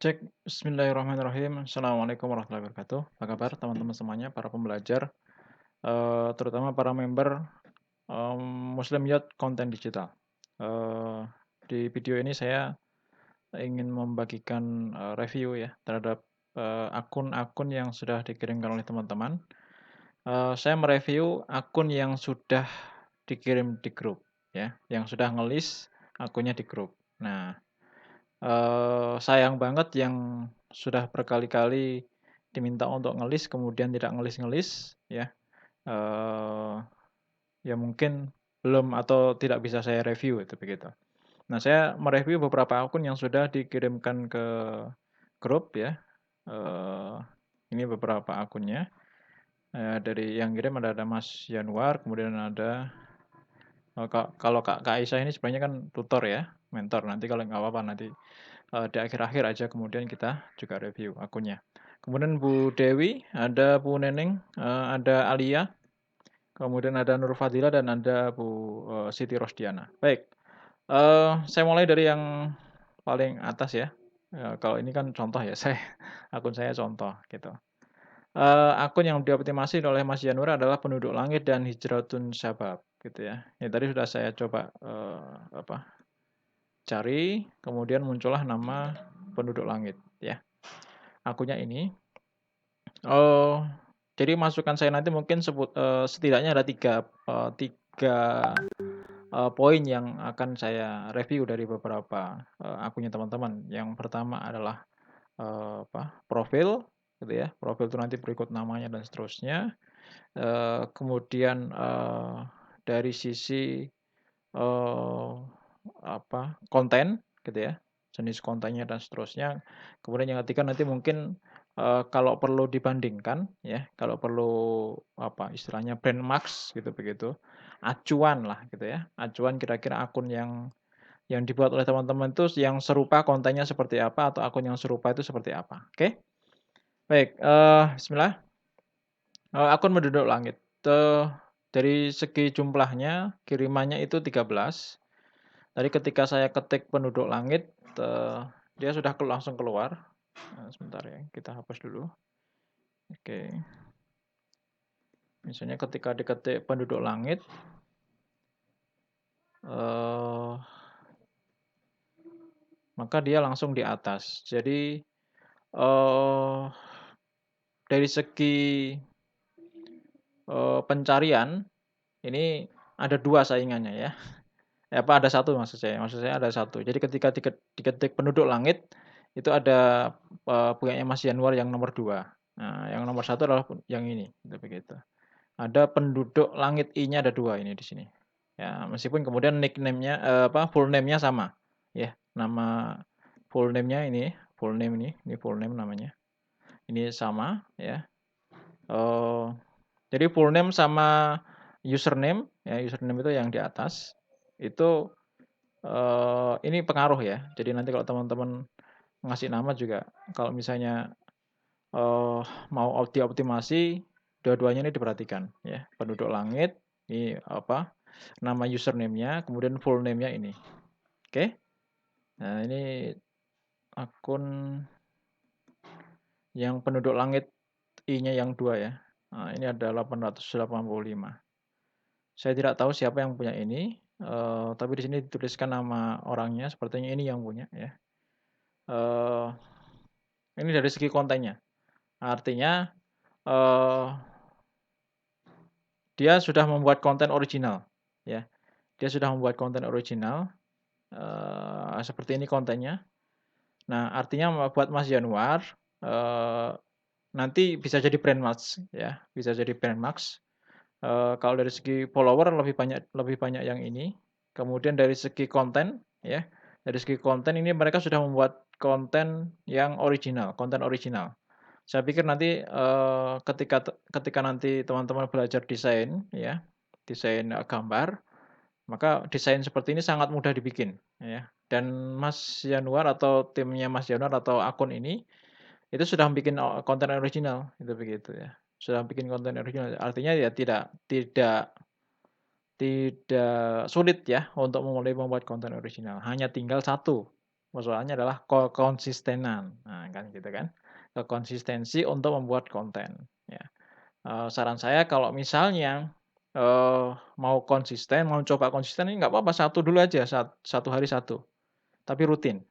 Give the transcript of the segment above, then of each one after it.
Cek, bismillahirrahmanirrahim. Assalamualaikum warahmatullahi wabarakatuh. Apa kabar teman-teman semuanya, para pembelajar, terutama para member Muslim Youth Content Digital. Di video ini saya ingin membagikan review ya terhadap akun-akun yang sudah dikirimkan oleh teman-teman. Saya mereview akun yang sudah dikirim di grup ya, yang sudah ngelis akunnya di grup. Nah, sayang banget yang sudah berkali-kali diminta untuk ngelis kemudian tidak ngelis-ngelis ya, eee, ya mungkin belum atau tidak bisa saya review itu begitu. Nah, saya mereview beberapa akun yang sudah dikirimkan ke grup ya, eee, ini beberapa akunnya, dari yang kirim ada Mas Yanuar, kemudian ada, kalau Kak Aisyah ini sebenarnya kan tutor ya, mentor, nanti kalau nggak apa-apa nanti di akhir-akhir aja kemudian kita juga review akunnya. Kemudian Bu Dewi, ada Bu Neneng, ada Alia, kemudian ada Nur Fadila dan ada Bu, Siti Rosdiana. Baik, saya mulai dari yang paling atas ya, kalau ini kan contoh ya, akun saya contoh gitu. Akun yang dioptimasi oleh Mas Yanur adalah Penduduk Langit dan Hijratun Syabab gitu ya. Ini tadi sudah saya coba, cari, kemudian muncullah nama Penduduk Langit ya. Akunnya ini, oh, jadi masukan saya nanti mungkin setidaknya ada 3 poin yang akan saya review dari beberapa, akunnya teman-teman. Yang pertama adalah, profil gitu ya, profil itu nanti berikut namanya dan seterusnya. Kemudian, dari sisi, eee, konten gitu ya, jenis kontennya dan seterusnya. Kemudian yang ketiga nanti mungkin, kalau perlu dibandingkan ya, kalau perlu istilahnya benchmark gitu begitu, acuan lah gitu ya, acuan kira-kira akun yang dibuat oleh teman-teman itu yang serupa kontennya seperti apa atau akun yang serupa itu seperti apa, oke? Baik, bismillah, akun Penduduk Langit, dari segi jumlahnya kirimannya itu 13. Tadi ketika saya ketik Penduduk Langit, dia sudah langsung keluar. Sebentar ya, kita hapus dulu. Oke. Misalnya ketika diketik Penduduk Langit, eee, maka dia langsung di atas. Jadi, eee, dari segi, pencarian, ini ada 2 saingannya ya. Ada satu maksud saya ada satu. Jadi ketika diketik Penduduk Langit, itu ada, punyanya Mas Yanuar yang nomor 2. Nah, yang nomor satu adalah yang ini, gitu begitu. Ada Penduduk Langit I-nya ada 2 ini di sini. Ya, meskipun kemudian nickname-nya, full name-nya sama, ya. Nama full name-nya full name ini full name namanya. Ini sama ya, eee, jadi full name sama username, ya username itu yang di atas, itu ini pengaruh ya. Jadi nanti kalau teman-teman ngasih nama juga, kalau misalnya, eee, mau dioptimasi, dua-duanya ini diperhatikan ya. Penduduk Langit, ini nama username-nya, kemudian full name-nya ini. Oke. Nah, ini akun yang Penduduk Langit I-nya yang 2 ya. Nah, ini ada 885. Saya tidak tahu siapa yang punya ini, tapi di sini dituliskan nama orangnya, sepertinya ini yang punya ya. Eee, ini dari segi kontennya. Artinya, eee, dia sudah membuat konten original, ya. Dia sudah membuat konten original, seperti ini kontennya. Nah, artinya buat Mas Januar, eee, nanti bisa jadi brand match, ya, bisa jadi brand match. Kalau dari segi follower lebih banyak yang ini. Kemudian dari segi konten, ya, dari segi konten ini mereka sudah membuat konten original. Saya pikir nanti, ketika nanti teman-teman belajar desain ya, desain, gambar, maka desain seperti ini sangat mudah dibikin ya. Dan Mas Yanuar atau timnya Mas Yanuar atau akun ini, itu sudah bikin konten original, itu begitu ya. Sudah bikin konten original, artinya ya tidak tidak sulit ya untuk memulai membuat konten original, hanya tinggal satu Persoalannya adalah kekonsistenan. Nah, kan gitu kan. Kekonsistensi untuk membuat konten, ya. Saran saya kalau misalnya, mau konsisten, mau coba konsisten ini nggak apa-apa, satu dulu aja, satu hari satu, tapi rutin,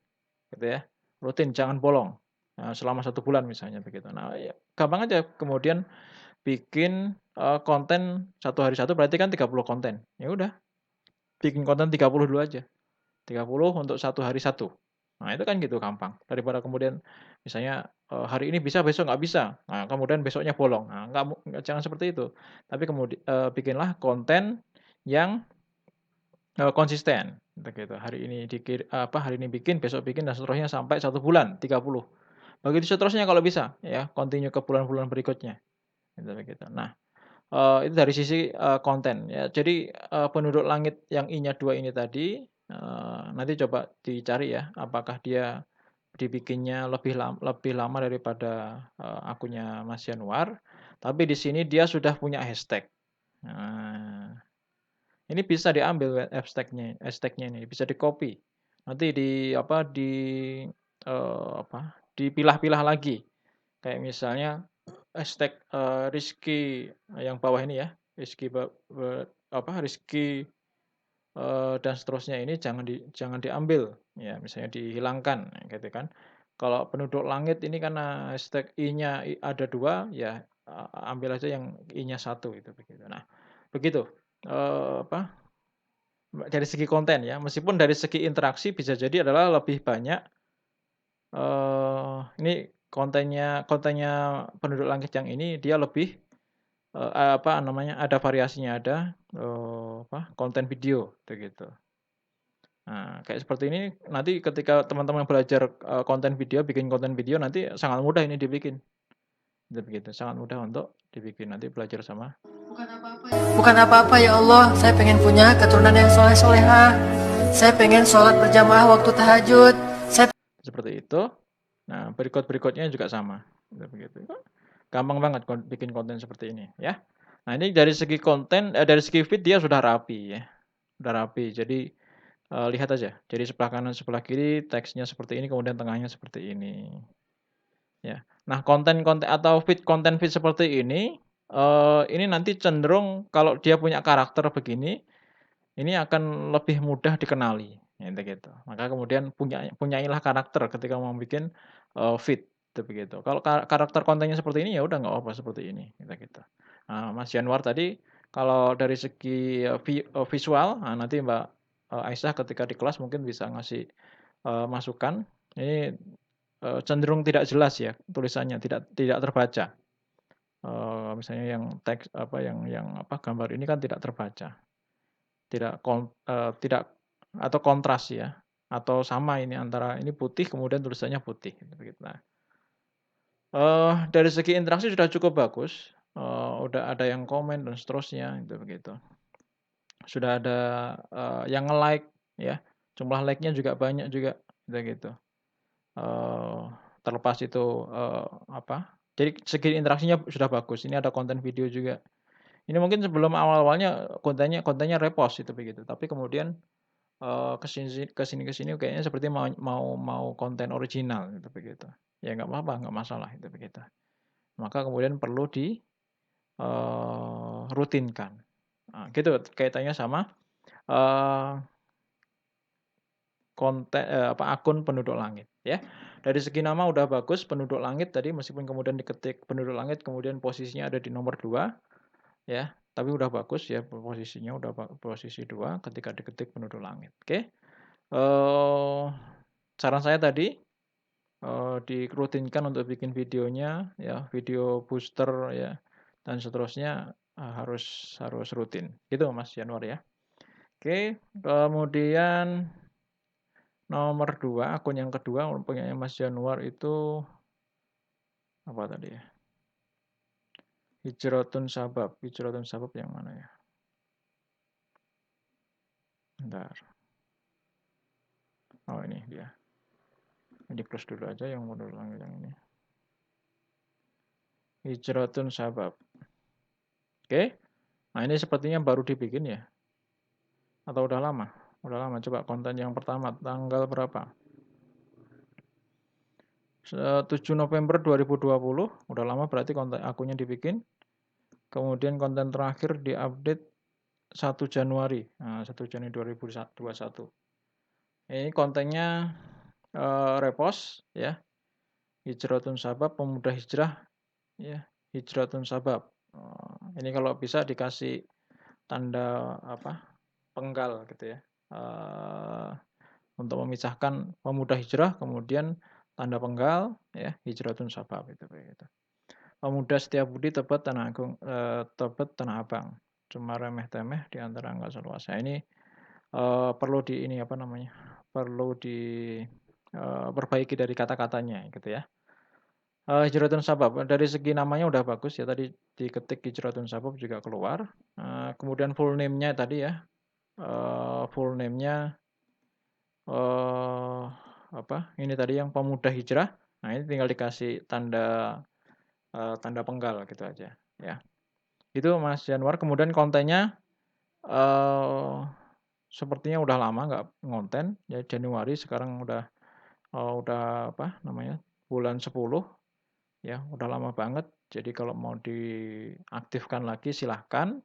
gitu ya. Rutin, jangan bolong, selama 1 bulan misalnya begitu. Nah, ya gampang aja kemudian bikin, konten satu hari satu berarti kan 30 konten. Ya udah, bikin konten 30 dulu aja. 30 untuk satu hari satu. Nah, itu kan gitu gampang. Daripada kemudian misalnya, hari ini bisa, besok nggak bisa. Nah, kemudian besoknya bolong. Nah, nggak jangan seperti itu. Tapi bikinlah konten yang, konsisten, gitu. Hari ini bikin, besok bikin, dan seterusnya sampai 1 bulan, 30. Begitu seterusnya kalau bisa, ya, continue ke bulan-bulan berikutnya, gitu begitu. Nah, itu dari sisi, konten ya. Jadi, penduduk langit yang I-nya 2 ini tadi, nanti coba dicari ya, apakah dia dibikinnya lebih lama daripada, akunnya Mas Yanuar, tapi di sini dia sudah punya hashtag. Nah, ini bisa diambil hashtag-nya ini, bisa di-copy. Nanti dipilah-pilah lagi. Kayak misalnya hashtag, Rizky yang bawah ini ya, Rizky Rizky, dan seterusnya ini jangan diambil, ya misalnya dihilangkan, gitu kan. Kalau penduduk langit ini karena hashtag I-nya ada 2 ya, ambil aja yang I-nya 1 itu begitu. Nah, begitu, eee, apa, dari segi konten ya, meskipun dari segi interaksi bisa jadi adalah lebih banyak, ini kontennya kontennya penduduk langit yang ini dia lebih, apa namanya, ada variasinya, ada, konten video, begitu. Nah, kayak seperti ini nanti ketika teman-teman belajar, konten video, bikin konten video nanti sangat mudah ini dibikin, gitu begitu, sangat mudah untuk dibikin, nanti belajar sama Bukan apa-apa ya Allah, saya pengen punya keturunan yang soleh-solehah. Saya pengen sholat berjamaah waktu tahajud. Saya seperti itu. Nah, berikutnya juga sama, gitu begitu. Gampang banget bikin konten seperti ini, ya. Nah, ini dari segi konten dari segi feed dia sudah rapi ya, sudah rapi. Jadi, lihat aja, jadi sebelah kanan, sebelah kiri teksnya seperti ini, kemudian tengahnya seperti ini. Ya. Nah, konten-konten atau konten feed seperti ini nanti cenderung kalau dia punya karakter begini, ini akan lebih mudah dikenali, gitu. Maka kemudian punyailah karakter ketika mau bikin, feed, itu begitu. Kalau karakter kontennya seperti ini, ya udah nggak apa seperti ini, gitu. Nah, Mas Januar tadi kalau dari segi, visual, nah nanti Mbak, Aisyah ketika di kelas mungkin bisa ngasih, masukan. Ini cenderung tidak jelas ya tulisannya, tidak terbaca. Misalnya yang teks gambar ini kan tidak terbaca, tidak atau kontras ya, atau sama ini antara ini putih kemudian tulisannya putih, gitu begitu. Nah, dari segi interaksi sudah cukup bagus, udah ada yang komen dan seterusnya, gitu begitu. Sudah ada, yang nge-like ya, jumlah like-nya juga banyak juga, gitu. Eee, Terlepas itu, jadi segi interaksinya sudah bagus, ini ada konten video juga. Ini mungkin sebelum awal-awalnya kontennya repost itu begitu, tapi kemudian, ke sini kayaknya seperti mau konten original gitu begitu. Ya nggak apa-apa, nggak masalah itu begitu. Maka kemudian perlu rutinkan. Nah gitu kaitannya sama, eee akun penduduk langit ya. Dari segi nama udah bagus penduduk langit tadi meskipun kemudian diketik penduduk langit kemudian posisinya ada di nomor 2 ya, tapi udah bagus ya posisinya udah posisi 2 ketika diketik penduduk langit. Oke, saran saya tadi, dirutinkan untuk bikin videonya ya, video booster ya, dan seterusnya, harus harus rutin. Gitu Mas Januar ya. Oke, kemudian nomor 2 akun yang kedua punyanya Mas Januar itu apa tadi ya? Hijrotun Sabab yang mana ya? Bentar. Oh ini dia. Ini close dulu aja yang model langit yang ini. Hijrotun Sabab. Oke. Nah ini sepertinya baru dibikin ya? Atau udah lama? Udah lama. Coba konten yang pertama tanggal berapa? 7 November 2020, udah lama berarti konten akunnya dibikin. Kemudian konten terakhir diupdate 1 Januari. Nah, 1 Januari 2021. Ini kontennya repost ya. Hijratun Sabab, pemuda hijrah ya. Hijratun Sabab. Ini kalau bisa dikasih tanda penggal gitu ya. Untuk memisahkan pemuda hijrah, kemudian tanda penggal ya, Hijratun Sabab itu begitu. Pemuda setia budi tebet tanah agung, tebet tanah abang. Cuma remeh-temeh di antara enggak seluas. Nah, ini perlu perlu perbaiki dari kata-katanya gitu ya. Hijratun Sabab dari segi namanya udah bagus ya, tadi diketik Hijratun Sabab juga keluar. Kemudian full name-nya tadi ya. Full name-nya ini tadi yang pemuda hijrah. Nah, ini tinggal dikasih tanda penggal gitu aja ya. Itu Mas Januar. Kemudian kontennya sepertinya udah lama nggak ngonten ya, Januari sekarang udah bulan 10 ya, udah lama banget. Jadi kalau mau diaktifkan lagi silahkan.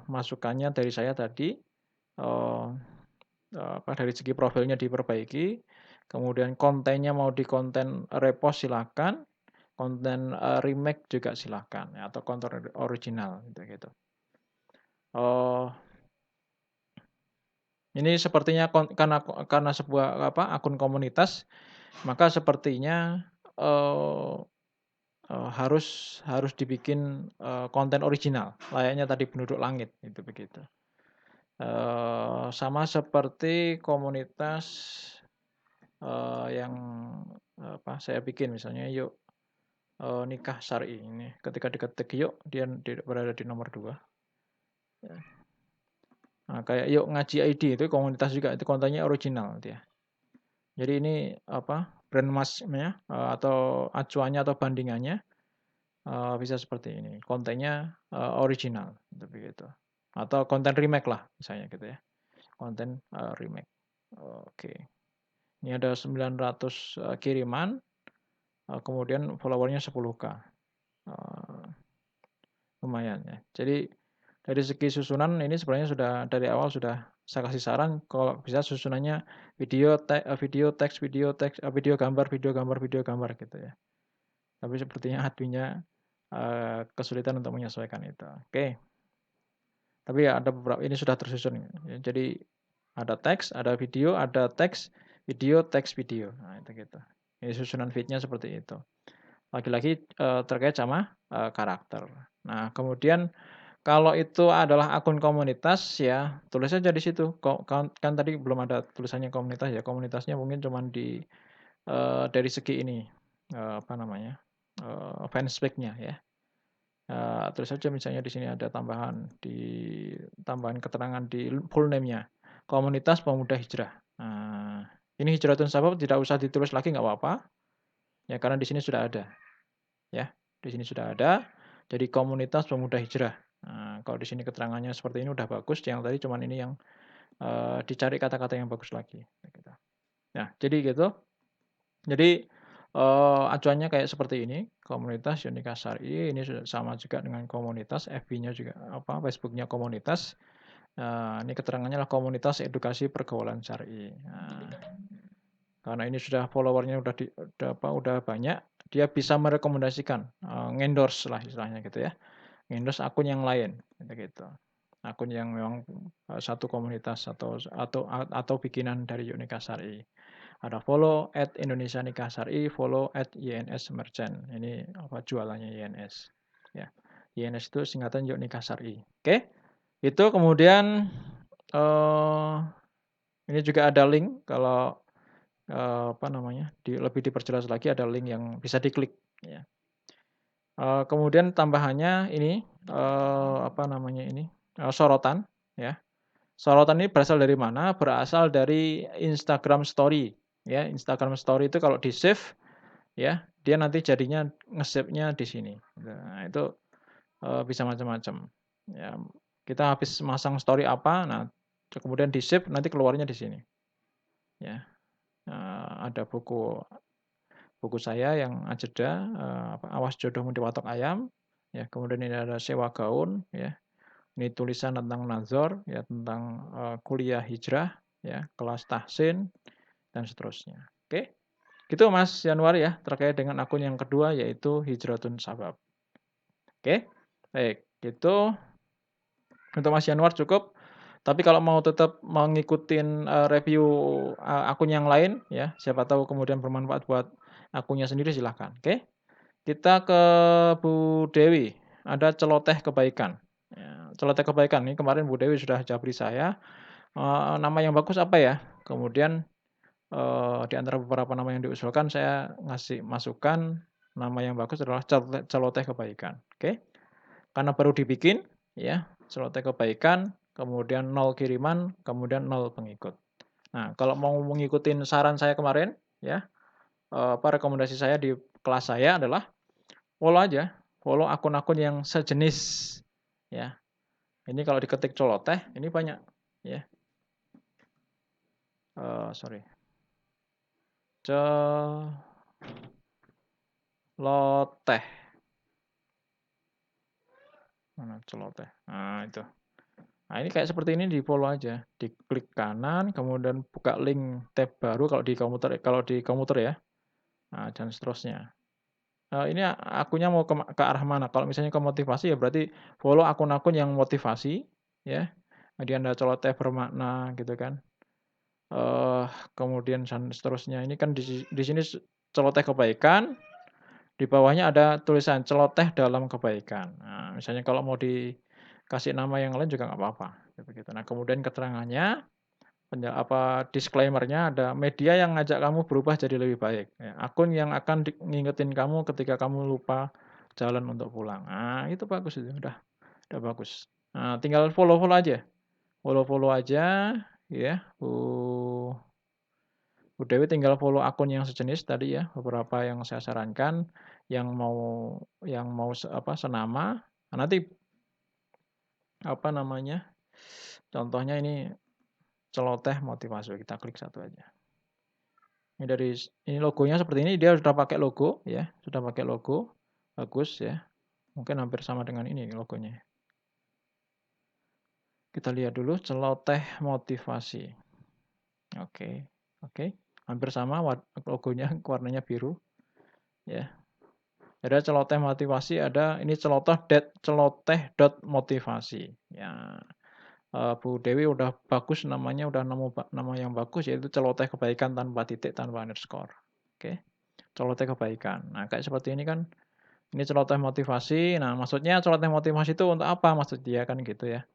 Masukannya dari saya tadi dari segi profilnya diperbaiki, kemudian kontennya mau di konten repost silahkan, konten remake juga silahkan ya, atau konten original gitu. Ini sepertinya karena sebuah akun komunitas, maka sepertinya harus dibikin konten original, layaknya tadi penduduk langit itu begitu. Sama seperti komunitas yang saya bikin misalnya yuk nikah syar'i ini, ketika diketik yuk dia berada di nomor 2. Ya. Nah, kayak yuk ngaji ID itu komunitas juga, itu kontennya original dia. Jadi ini brand masnya atau acuannya atau bandingannya bisa seperti ini. Kontennya original gitu begitu. Atau konten remake lah misalnya gitu ya. Konten remake. Oke. Ini ada 900 kiriman. Kemudian followernya 10K. Lumayan ya. Jadi dari segi susunan ini sebenarnya sudah dari awal sudah saya kasih saran kalau bisa susunannya video, teks, video gambar gitu ya. Tapi sepertinya adminnya kesulitan untuk menyesuaikan itu. Oke. Tapi ya ada beberapa ini sudah tersusun. Ya, jadi ada teks, ada video, ada teks, video. Nah, itu gitu. Ini susunan feed-nya seperti itu. Lagi-lagi terkait sama karakter. Nah, kemudian kalau itu adalah akun komunitas ya, tulis aja di situ. Kan tadi belum ada tulisannya komunitas ya. Komunitasnya mungkin cuman dari segi ini fanspage-nya ya. Tulis saja misalnya di sini ada tambahan keterangan di full name-nya. Komunitas Pemuda Hijrah. Nah, ini Hijratun Sabab tidak usah ditulis lagi nggak apa-apa. Ya karena di sini sudah ada. Ya, di sini sudah ada. Jadi komunitas Pemuda Hijrah. Nah, kalau di sini keterangannya seperti ini udah bagus. Yang tadi cuman ini yang dicari kata-kata yang bagus lagi. Nah, jadi gitu. Jadi acuannya kayak seperti ini. Komunitas Yonika Syar'i ini sama juga dengan komunitas. FB-nya juga Facebook-nya komunitas. Ini keterangannya adalah komunitas edukasi pergaulan syar'i. Nah, karena ini sudah followernya udah banyak, dia bisa merekomendasikan, ngendorse lah istilahnya gitu ya. Ngendorse akun yang lain gitu. Akun yang memang satu komunitas atau bikinan dari Yonika Syar'i. Ada follow @Indonesia Nikah Syar'i, follow @YNS Merchant. Ini jualannya YNS. Ya. YNS itu singkatan Yuk Nikah Syar'i. Oke. Itu kemudian ini juga ada link kalau lebih diperjelas lagi ada link yang bisa diklik ya. Kemudian tambahannya ini sorotan ya. Sorotan ini berasal dari mana? Berasal dari Instagram Story ya. Instagram Story itu kalau di-save ya, dia nanti jadinya nge-save-nya di sini. Nah, itu bisa macam-macam. Ya, kita habis masang story apa, nah kemudian di-save nanti keluarnya di sini. Ya. Ada buku buku saya yang Ajeda, Awas Jodohmu Dipatok Ayam, ya, kemudian ini ada Sewa Gaun, ya. Ini tulisan tentang nazar, ya, tentang kuliah hijrah, ya, kelas tahsin, dan seterusnya. Oke, gitu Mas Januar ya, terkait dengan akun yang kedua yaitu Hijratun Sabab. Oke, baik, gitu untuk Mas Januar cukup. Tapi kalau mau tetap mengikuti review akun yang lain, ya, siapa tahu kemudian bermanfaat buat akunnya sendiri silahkan. Oke, kita ke Bu Dewi. Ada celoteh kebaikan. Ya, celoteh kebaikan ini kemarin Bu Dewi sudah japri saya. Nama yang bagus apa ya? Kemudian di antara beberapa nama yang diusulkan saya ngasih masukan, nama yang bagus adalah celoteh kebaikan. Oke. Karena baru dibikin, ya, celoteh kebaikan, kemudian 0 kiriman, kemudian 0 pengikut. Nah, kalau mau mengikuti saran saya kemarin, ya, rekomendasi saya di kelas saya adalah follow aja, follow akun-akun yang sejenis, ya. Ini kalau diketik celoteh, ini banyak, ya. Sorry. Celoteh. Mana celoteh? Nah, itu. Nah, ini kayak seperti ini di-follow aja. Diklik kanan, kemudian buka link tab baru kalau di komputer ya. Nah, dan seterusnya. Ini akunnya mau ke arah mana? Kalau misalnya ke motivasi ya berarti follow akun-akun yang motivasi, ya. Kemudian ada celoteh bermakna gitu kan. Kemudian dan seterusnya. Ini kan di sini celoteh kebaikan, di bawahnya ada tulisan celoteh dalam kebaikan. Nah, misalnya kalau mau dikasih nama yang lain juga nggak apa-apa, begitu. Nah, kemudian keterangannya, disclaimer-nya ada media yang ngajak kamu berubah jadi lebih baik. Ya, akun yang akan ngingetin kamu ketika kamu lupa jalan untuk pulang. Nah, itu bagus itu, udah bagus. Nah, tinggal follow-follow aja. Follow-follow aja, ya, Bu Dewi tinggal follow akun yang sejenis tadi ya, beberapa yang saya sarankan, yang mau senama. Nah, nanti apa namanya? Contohnya ini celoteh motivasi, kita klik satu aja. Ini logonya seperti ini, dia sudah pakai logo ya, sudah pakai logo. Bagus ya. Mungkin hampir sama dengan ini logonya. Kita lihat dulu celoteh motivasi. Oke. Oke. Hampir sama logonya warnanya biru ya. Ada celoteh motivasi, ada ini celoteh.motivasi. Ya, Bu Dewi udah bagus namanya, udah nemu nama yang bagus yaitu celoteh kebaikan tanpa titik, tanpa underscore. Oke, celoteh kebaikan. Nah, kayak seperti ini kan, ini celoteh motivasi. Nah, maksudnya celoteh motivasi itu untuk apa? Maksud dia kan gitu ya.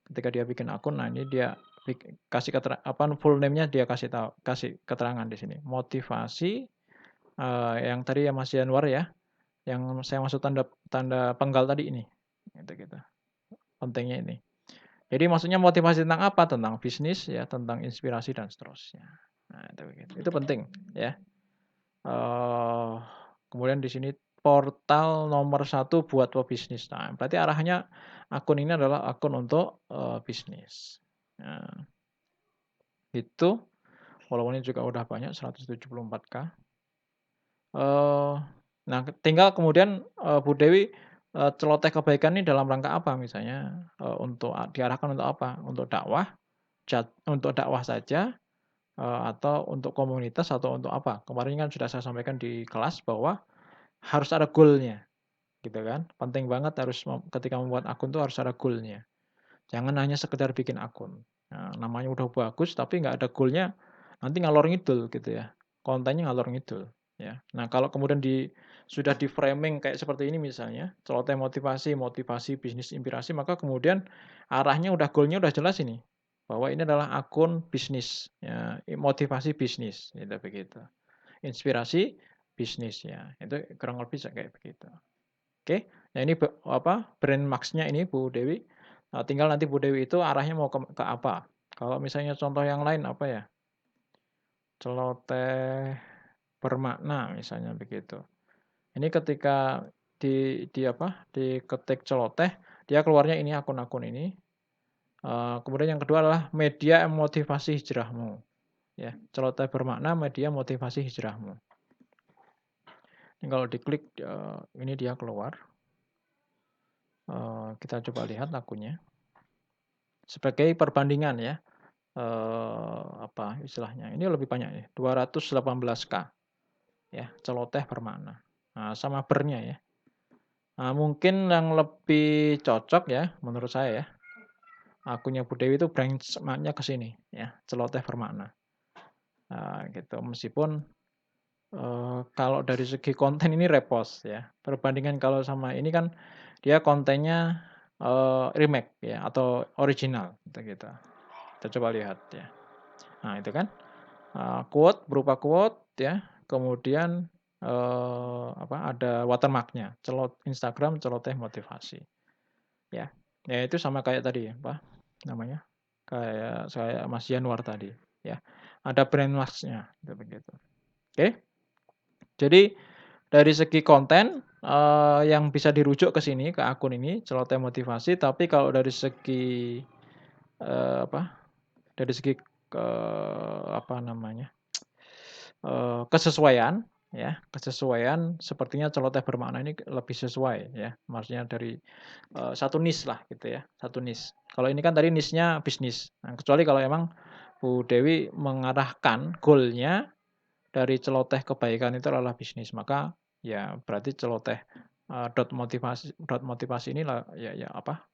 Ketika dia bikin akun, nah ini dia kasih full name-nya dia kasih keterangan di sini. Motivasi yang tadi ya Mas Januar ya. Yang saya maksud tanda penggal tadi ini. Gitu-gitu. Pentingnya ini. Jadi maksudnya motivasi tentang apa? Tentang bisnis ya, tentang inspirasi dan seterusnya. Nah, itu penting ya. Kemudian di sini portal nomor 1 buat pebisnis. Nah, berarti arahnya akun ini adalah akun untuk bisnis. Nah, itu followernya juga udah banyak 174K. Nah, tinggal kemudian, Bu Dewi, celoteh kebaikan ini dalam rangka apa misalnya, untuk diarahkan untuk apa? Untuk dakwah saja, atau untuk komunitas atau untuk apa? Kemarin kan sudah saya sampaikan di kelas bahwa harus ada goal-nya, gitu kan. Penting banget ketika membuat akun tuh harus ada goal-nya. Jangan hanya sekedar bikin akun. Nah, namanya udah bagus tapi nggak ada goal-nya, nanti ngalor ngidul gitu ya. Kontennya ngalor ngidul, ya. Nah, kalau kemudian sudah di-framing kayak seperti ini misalnya, celoteh motivasi bisnis inspirasi, maka kemudian arahnya goal-nya udah jelas ini. Bahwa ini adalah akun bisnis, ya, motivasi bisnis, gitu begitu. Inspirasi bisnis ya. Itu kurang lebih kayak begitu. Oke. Nah, ini brand marks-nya ini Bu Dewi. Nah, tinggal nanti Bu Dewi itu arahnya mau ke apa. Kalau misalnya contoh yang lain apa ya? Celoteh bermakna misalnya begitu. Ini ketika diketik celoteh, dia keluarnya ini akun-akun ini. Kemudian yang kedua adalah media motivasi hijrahmu. Ya, celoteh bermakna media motivasi hijrahmu. Kalau diklik, ini dia keluar. Kita coba lihat akunnya. Sebagai perbandingan ya, apa istilahnya, ini lebih banyak ya, 218K ya, celoteh bermakna. Nah, sama bernya ya. Nah, mungkin yang lebih cocok ya, menurut saya ya, akunnya Bu Dewi itu benchmark-nya ke sini ya, celoteh bermakna. Nah, gitu. Meskipun kalau dari segi konten ini repost ya. Perbandingan kalau sama ini kan dia kontennya remake ya atau original gitu. Kita coba lihat ya. Nah, itu kan quote berupa quote ya. Kemudian ada watermark-nya, Instagram celoteh motivasi. Ya. Ya itu sama kayak tadi ya, apa namanya? Kayak saya Mas Januar tadi ya. Ada brand marks-nya gitu begitu. Oke. Jadi dari segi konten yang bisa dirujuk ke sini, ke akun ini, celoteh motivasi, tapi kalau dari segi apa, dari segi apa namanya, kesesuaian ya, kesesuaian sepertinya celoteh bermakna ini lebih sesuai ya, maksudnya dari satu niche lah gitu ya, satu niche. Kalau ini kan tadi niche-nya bisnis. Nah, kecuali kalau emang Bu Dewi mengarahkan goal-nya dari celoteh kebaikan itu adalah bisnis, maka ya berarti celoteh dot motivasi inilah ya apa,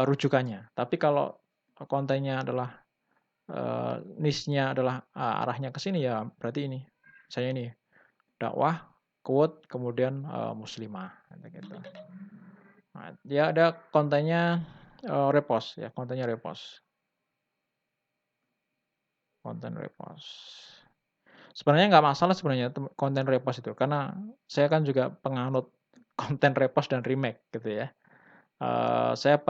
rujukannya. Tapi kalau kontennya adalah niche-nya adalah arahnya ke sini ya berarti ini, misalnya ini dakwah, quote, kemudian muslimah gitu. Nah, dia ada kontennya repost ya, kontennya repost. Konten repost. Sebenarnya nggak masalah sebenarnya konten repost itu, karena saya kan juga penganut konten repost dan remake gitu ya. Saya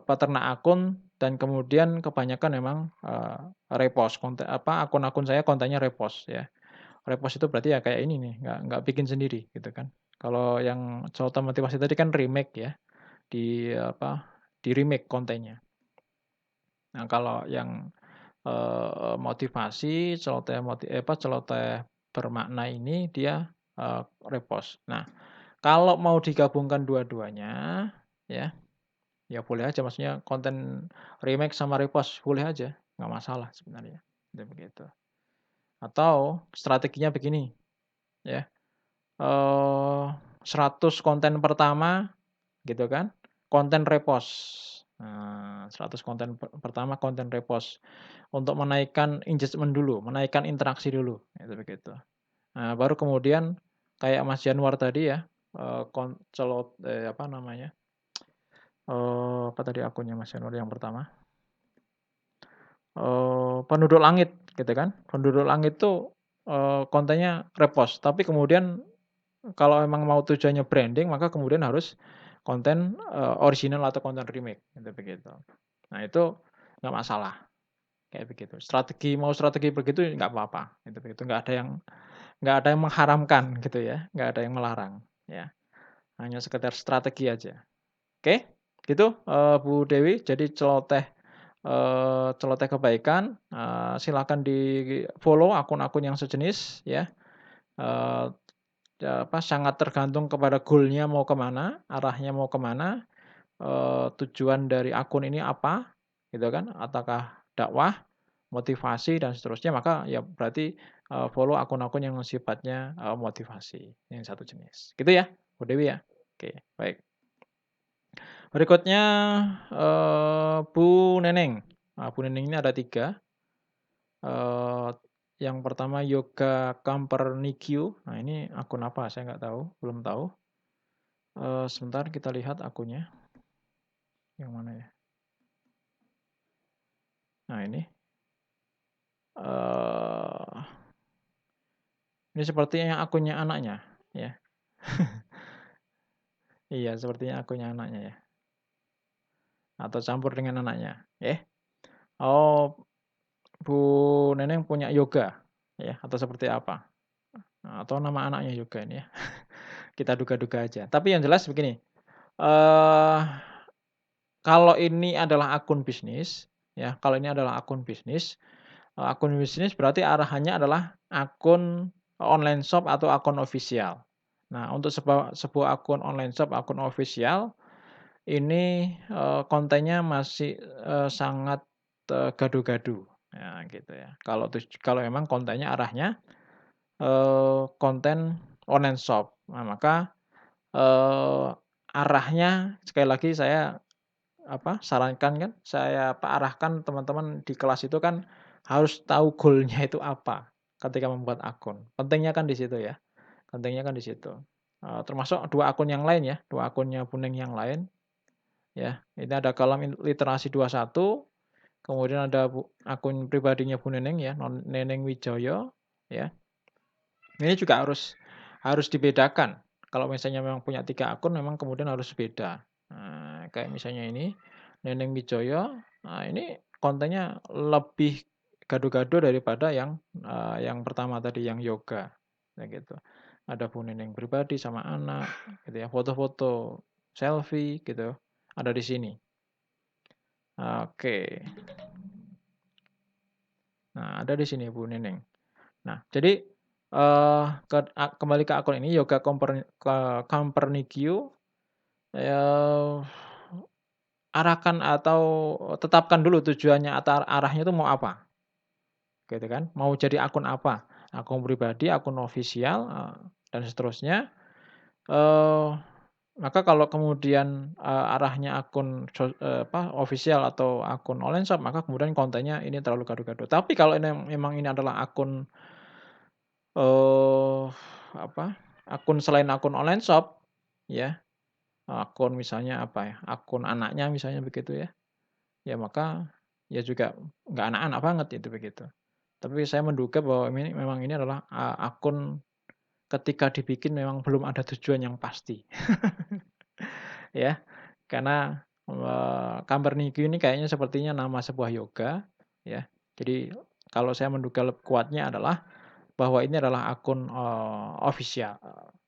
peternak akun dan kemudian kebanyakan memang repost konten akun-akun saya kontennya repost ya. Repost itu berarti ya kayak ini nih, nggak bikin sendiri gitu kan. Kalau yang celoteh motivasi tadi kan remake ya, di remake kontennya. Nah, kalau yang motivasi, celoteh bermakna ini dia repost. Nah, kalau mau digabungkan dua-duanya ya, ya boleh aja, maksudnya konten remake sama repost boleh aja, nggak masalah sebenarnya, begitu. Atau strateginya begini ya, 100 konten pertama gitu kan, konten repost. Nah, 100 konten pertama konten repost. Untuk menaikkan engagement dulu, menaikkan interaksi dulu, gitu begitu. Nah, baru kemudian kayak Mas Januar tadi ya, apa namanya, apa tadi akunnya Mas Januar yang pertama? Penduduk langit gitu kan. Penduduk langit tuh kontennya repost, tapi kemudian kalau memang mau tujuannya branding, maka kemudian harus konten original atau konten remake, gitu begitu. Nah, itu nggak masalah. Kayak begitu. Mau strategi begitu nggak apa-apa, gitu begitu. Nggak ada yang mengharamkan gitu ya, nggak ada yang melarang, ya. Hanya sekedar strategi aja. Oke, gitu, Bu Dewi. Jadi celoteh kebaikan, silakan di-follow akun-akun yang sejenis ya. Sangat tergantung kepada goal-nya mau kemana, arahnya mau kemana, tujuan dari akun ini apa, gitu kan. Apakah dakwah, motivasi dan seterusnya, maka ya berarti follow akun-akun yang sifatnya motivasi yang satu jenis. Gitu ya, Bu Dewi ya. Oke, baik. Berikutnya Bu Neneng. Nah, Bu Neneng ini ada 3. Yang pertama Yoga Kampernikyu. Nah, ini akun apa? Saya nggak tahu, belum tahu. Sebentar kita lihat akunnya. Yang mana ya? Nah, ini. Ini sepertinya akunnya anaknya, ya. Iya, sepertinya akunnya anaknya ya. Atau campur dengan anaknya, ya. Oh, Bu Neneng punya yoga, ya, atau seperti apa? Atau nama anaknya yoga ini ya. Kita duga-duga aja. Tapi yang jelas begini, eh kalau ini adalah akun bisnis, ya, kalau ini adalah akun bisnis berarti arahannya adalah akun online shop atau akun official. Nah, untuk sebuah akun online shop, akun official ini, kontennya masih, sangat, gaduh-gaduh, ya gitu ya. Kalau memang kontennya arahnya, konten online shop. Nah, maka, arahnya sekali lagi saya, sarankan kan, arahkan teman-teman di kelas itu kan harus tahu goal-nya itu apa ketika membuat akun. Pentingnya kan di situ ya, pentingnya kan di situ. Termasuk 2 akun yang lain ya, 2 akunnya Buning yang lain. Ya, ini ada kolom literasi 21, kemudian ada akun pribadinya Bu Neneng ya, Neneng Wijoyo, ya. Ini juga harus dibedakan. Kalau misalnya memang punya 3 akun memang kemudian harus beda. Nah, kayak misalnya ini, Neneng Wijoyo, nah ini kontennya lebih gaduh-gaduh daripada yang pertama tadi, yang yoga, kayak gitu. Ada Bu Neneng pribadi sama anak, gitu ya, foto-foto selfie gitu, ada di sini. Oke. Nah, ada di sini Bu Neneng. Nah, jadi, kembali ke akun ini Yoga Campernicue, eee, arahkan atau tetapkan dulu tujuannya atau arahnya itu mau apa, gitu kan. Mau jadi akun apa? Akun pribadi, akun ofisial, dan seterusnya. Eee, maka kalau kemudian, arahnya akun ofisial atau akun online shop, maka kemudian kontennya ini terlalu gaduh-gaduh. Tapi kalau ini memang ini adalah akun, eee, apa, akun selain akun online shop, ya, akun misalnya apa ya, akun anaknya misalnya begitu ya, ya maka ya juga nggak anak-anak banget itu begitu. Tapi saya menduga bahwa ini memang ini adalah, akun ketika dibikin memang belum ada tujuan yang pasti. Ya, karena, Campernicue ini kayaknya sepertinya nama sebuah yoga, ya. Jadi kalau saya menduga kuatnya adalah bahwa ini adalah akun, ofisial,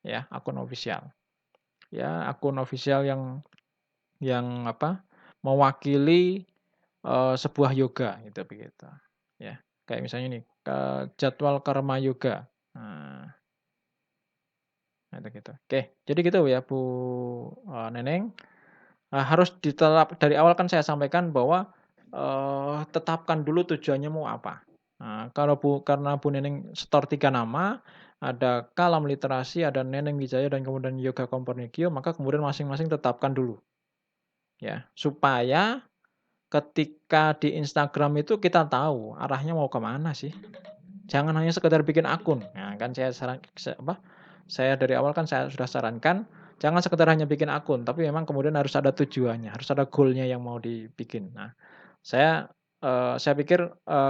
ya, akun ofisial. Ya, akun ofisial yang apa, mewakili, sebuah yoga gitu, begitu. Ya, kayak misalnya ini, jadwal karma yoga. Nah, itu gitu. Oke, jadi gitu ya Bu, Neneng. Harus dari awal kan saya sampaikan bahwa, tetapkan dulu tujuannya mau apa. Karena Bu Neneng setor 3 nama, ada Kalam Literasi, ada Neneng Wijaya, dan kemudian Yoga Kompernikio, maka kemudian masing-masing tetapkan dulu, ya. Supaya ketika di Instagram itu kita tahu arahnya mau ke mana sih. Jangan hanya sekedar bikin akun. Nah, kan saya dari awal kan saya sudah sarankan, jangan sekedar hanya bikin akun, tapi memang kemudian harus ada tujuannya, harus ada goal-nya yang mau dibikin. Nah, saya pikir,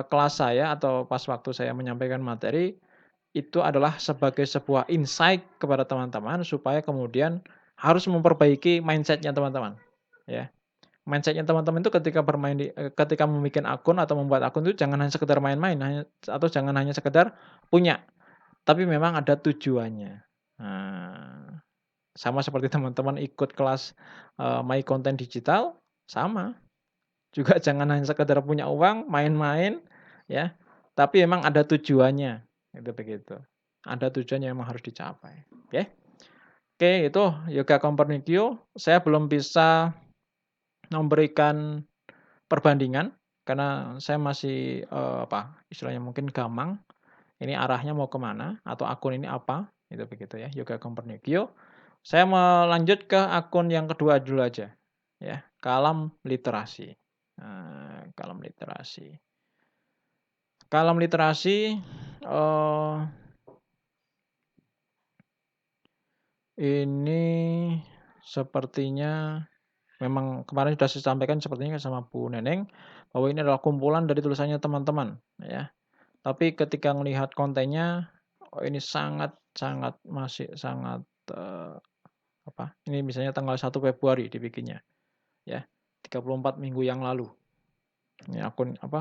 kelas saya atau pas waktu saya menyampaikan materi, itu adalah sebagai sebuah insight kepada teman-teman supaya kemudian harus memperbaiki mindset-nya teman-teman, ya. Mindset-nya teman-teman itu ketika membuat akun atau membuat akun itu jangan hanya sekedar main-main, atau jangan hanya sekedar punya, tapi memang ada tujuannya. Nah, sama seperti teman-teman ikut kelas, My Content Digital, sama. Juga jangan hanya sekedar punya uang, main-main, ya, tapi memang ada tujuannya, itu begitu. Ada tujuan yang memang harus dicapai, oke. Oke, itu Yoga Kompernikio. Saya belum bisa memberikan perbandingan, karena saya masih, istilahnya mungkin gamang, ini arahnya mau ke mana, atau akun ini apa, gitu begitu ya, Yoga Kompernikio. Saya melanjut ke akun yang kedua dulu aja, ya, Kalam Literasi. Kalam Literasi. Kalam Literasi, ini sepertinya memang kemarin sudah saya sampaikan sepertinya sama Bu Neneng, bahwa ini adalah kumpulan dari tulisannya teman-teman, ya. Tapi ketika melihat kontennya, oh ini masih sangat, ini misalnya tanggal 1 Februari dibikinnya, ya, 34 minggu yang lalu. Ini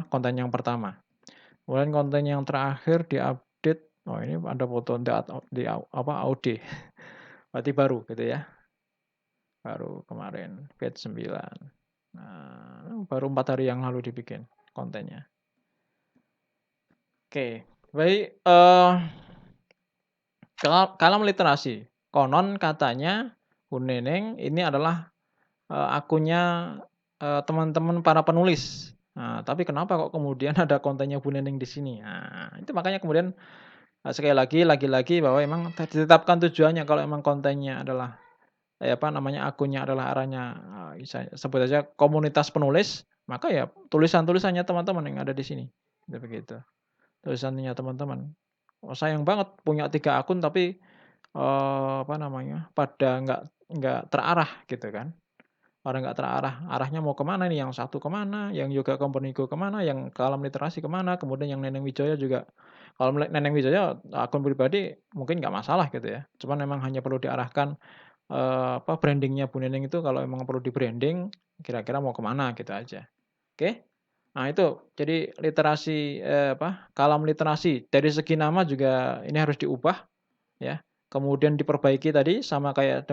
konten yang pertama. Kemudian konten yang terakhir diupdate, oh ini ada foto Aude, berarti baru gitu ya, baru kemarin batch 9. Nah, baru 4 hari yang lalu dibikin kontennya. Oke, baik, Kalam literasi. Konon katanya Bu Neneng ini adalah, akunnya, teman-teman para penulis. Nah, tapi kenapa kok kemudian ada kontennya Bu Neneng di sini? Nah, itu makanya kemudian, sekali lagi bahwa emang ditetapkan tujuannya kalau emang kontennya adalah, apa namanya, akunnya adalah arahnya, sebut aja komunitas penulis, maka ya tulisan-tulisannya teman-teman yang ada di sini, gitu begitu. Tulisannya teman-teman. Oh, sayang banget punya 3 akun tapi, apa namanya, pada nggak terarah gitu kan. Pada nggak terarah, arahnya mau ke mana nih, yang satu ke mana, yang Yoga Company Go ke mana, yang Kalam Literasi ke mana, kemudian yang Neneng Wijaya juga. Kalau Neneng Wijaya akun pribadi mungkin nggak masalah gitu ya, cuman memang hanya perlu diarahkan, apa, branding-nya Bu Neneng itu kalau emang perlu di-branding, kira-kira mau ke mana gitu aja. Oke? Nah itu, jadi literasi, apa, Kalam Literasi dari segi nama juga ini harus diubah ya, kemudian diperbaiki tadi sama kayak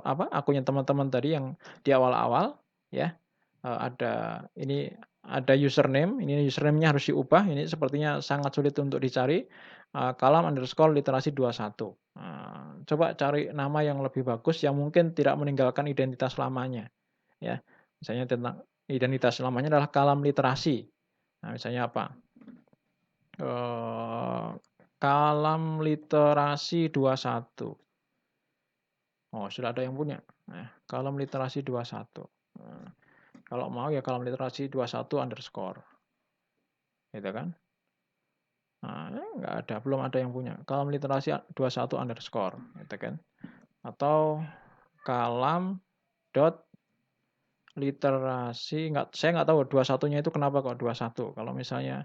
apa, akunnya teman-teman tadi yang di awal-awal ya, ada username, ini username-nya harus diubah, ini sepertinya sangat sulit untuk dicari, kalam_literasi21. Coba cari nama yang lebih bagus yang mungkin tidak meninggalkan identitas lamanya ya. Misalnya tentang identitas lamanya adalah kalam literasi. Nah, misalnya apa, eee, Kalam Literasi 21. Oh, sudah ada yang punya. Nah, Kalam Literasi 21. Nah, kalau mau ya Kalam Literasi 21_, gitu kan. Nah, nggak ada, belum ada yang punya. Kalam Literasi 21_, gitu kan. Atau kalam dot literasi, saya nggak tahu 21-nya itu kenapa kok 21. Kalau misalnya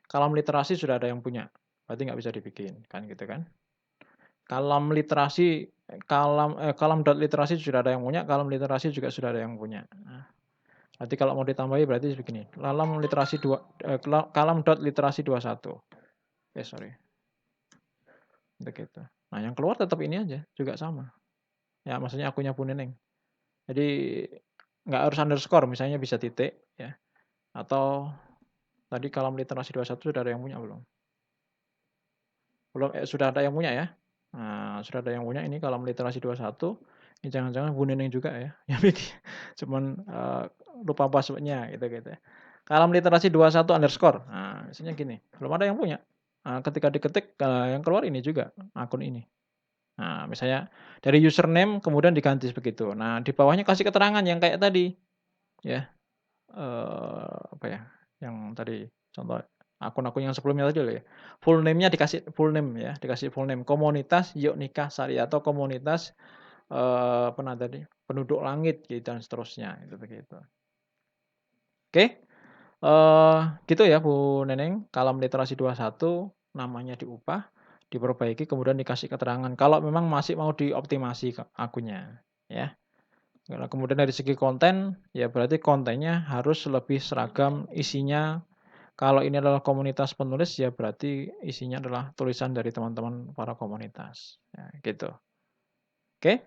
Kalam Literasi sudah ada yang punya, berarti nggak bisa dibikin, kan gitu kan. Kalam literasi, kalam dot literasi sudah ada yang punya, kalam literasi juga sudah ada yang punya. Nah, nanti kalau mau ditambahi berarti begini, kalam dot literasi 21. Sorry, untuk itu. Nah, yang keluar tetap ini aja, juga sama. Ya, maksudnya akunnya Bu Neneng. Jadi nggak harus underscore, misalnya bisa titik ya. Atau tadi kalam literasi 21 sudah ada yang punya belum? Belum, sudah ada yang punya ya? Nah, sudah ada yang punya ini kalam literasi 21, ini jangan-jangan Bu Neneng juga ya, yang bikin, cuman, lupa password-nya gitu ya. Kalam literasi 21_. Nah, misalnya gini, belum ada yang punya. Ketika diketik, yang keluar ini juga, akun ini. Nah, misalnya dari username kemudian diganti begitu. Nah, di bawahnya kasih keterangan yang kayak tadi, ya, apa ya, yang tadi contoh akun-akun yang sebelumnya tadi loh ya. Full name-nya dikasih full name ya, dikasih full name. Komunitas Yuk Nikah Syariah atau komunitas, apa tadi, penduduk langit gitu dan seterusnya, itu begitu. Oke, gitu ya Bu Neneng, Kalam Literasi 21 namanya diubah, diperbaiki, kemudian dikasih keterangan kalau memang masih mau dioptimasi akunnya, ya. Kalau kemudian dari segi konten, ya berarti kontennya harus lebih seragam, isinya kalau ini adalah komunitas penulis, ya berarti isinya adalah tulisan dari teman-teman para komunitas, ya gitu. Oke,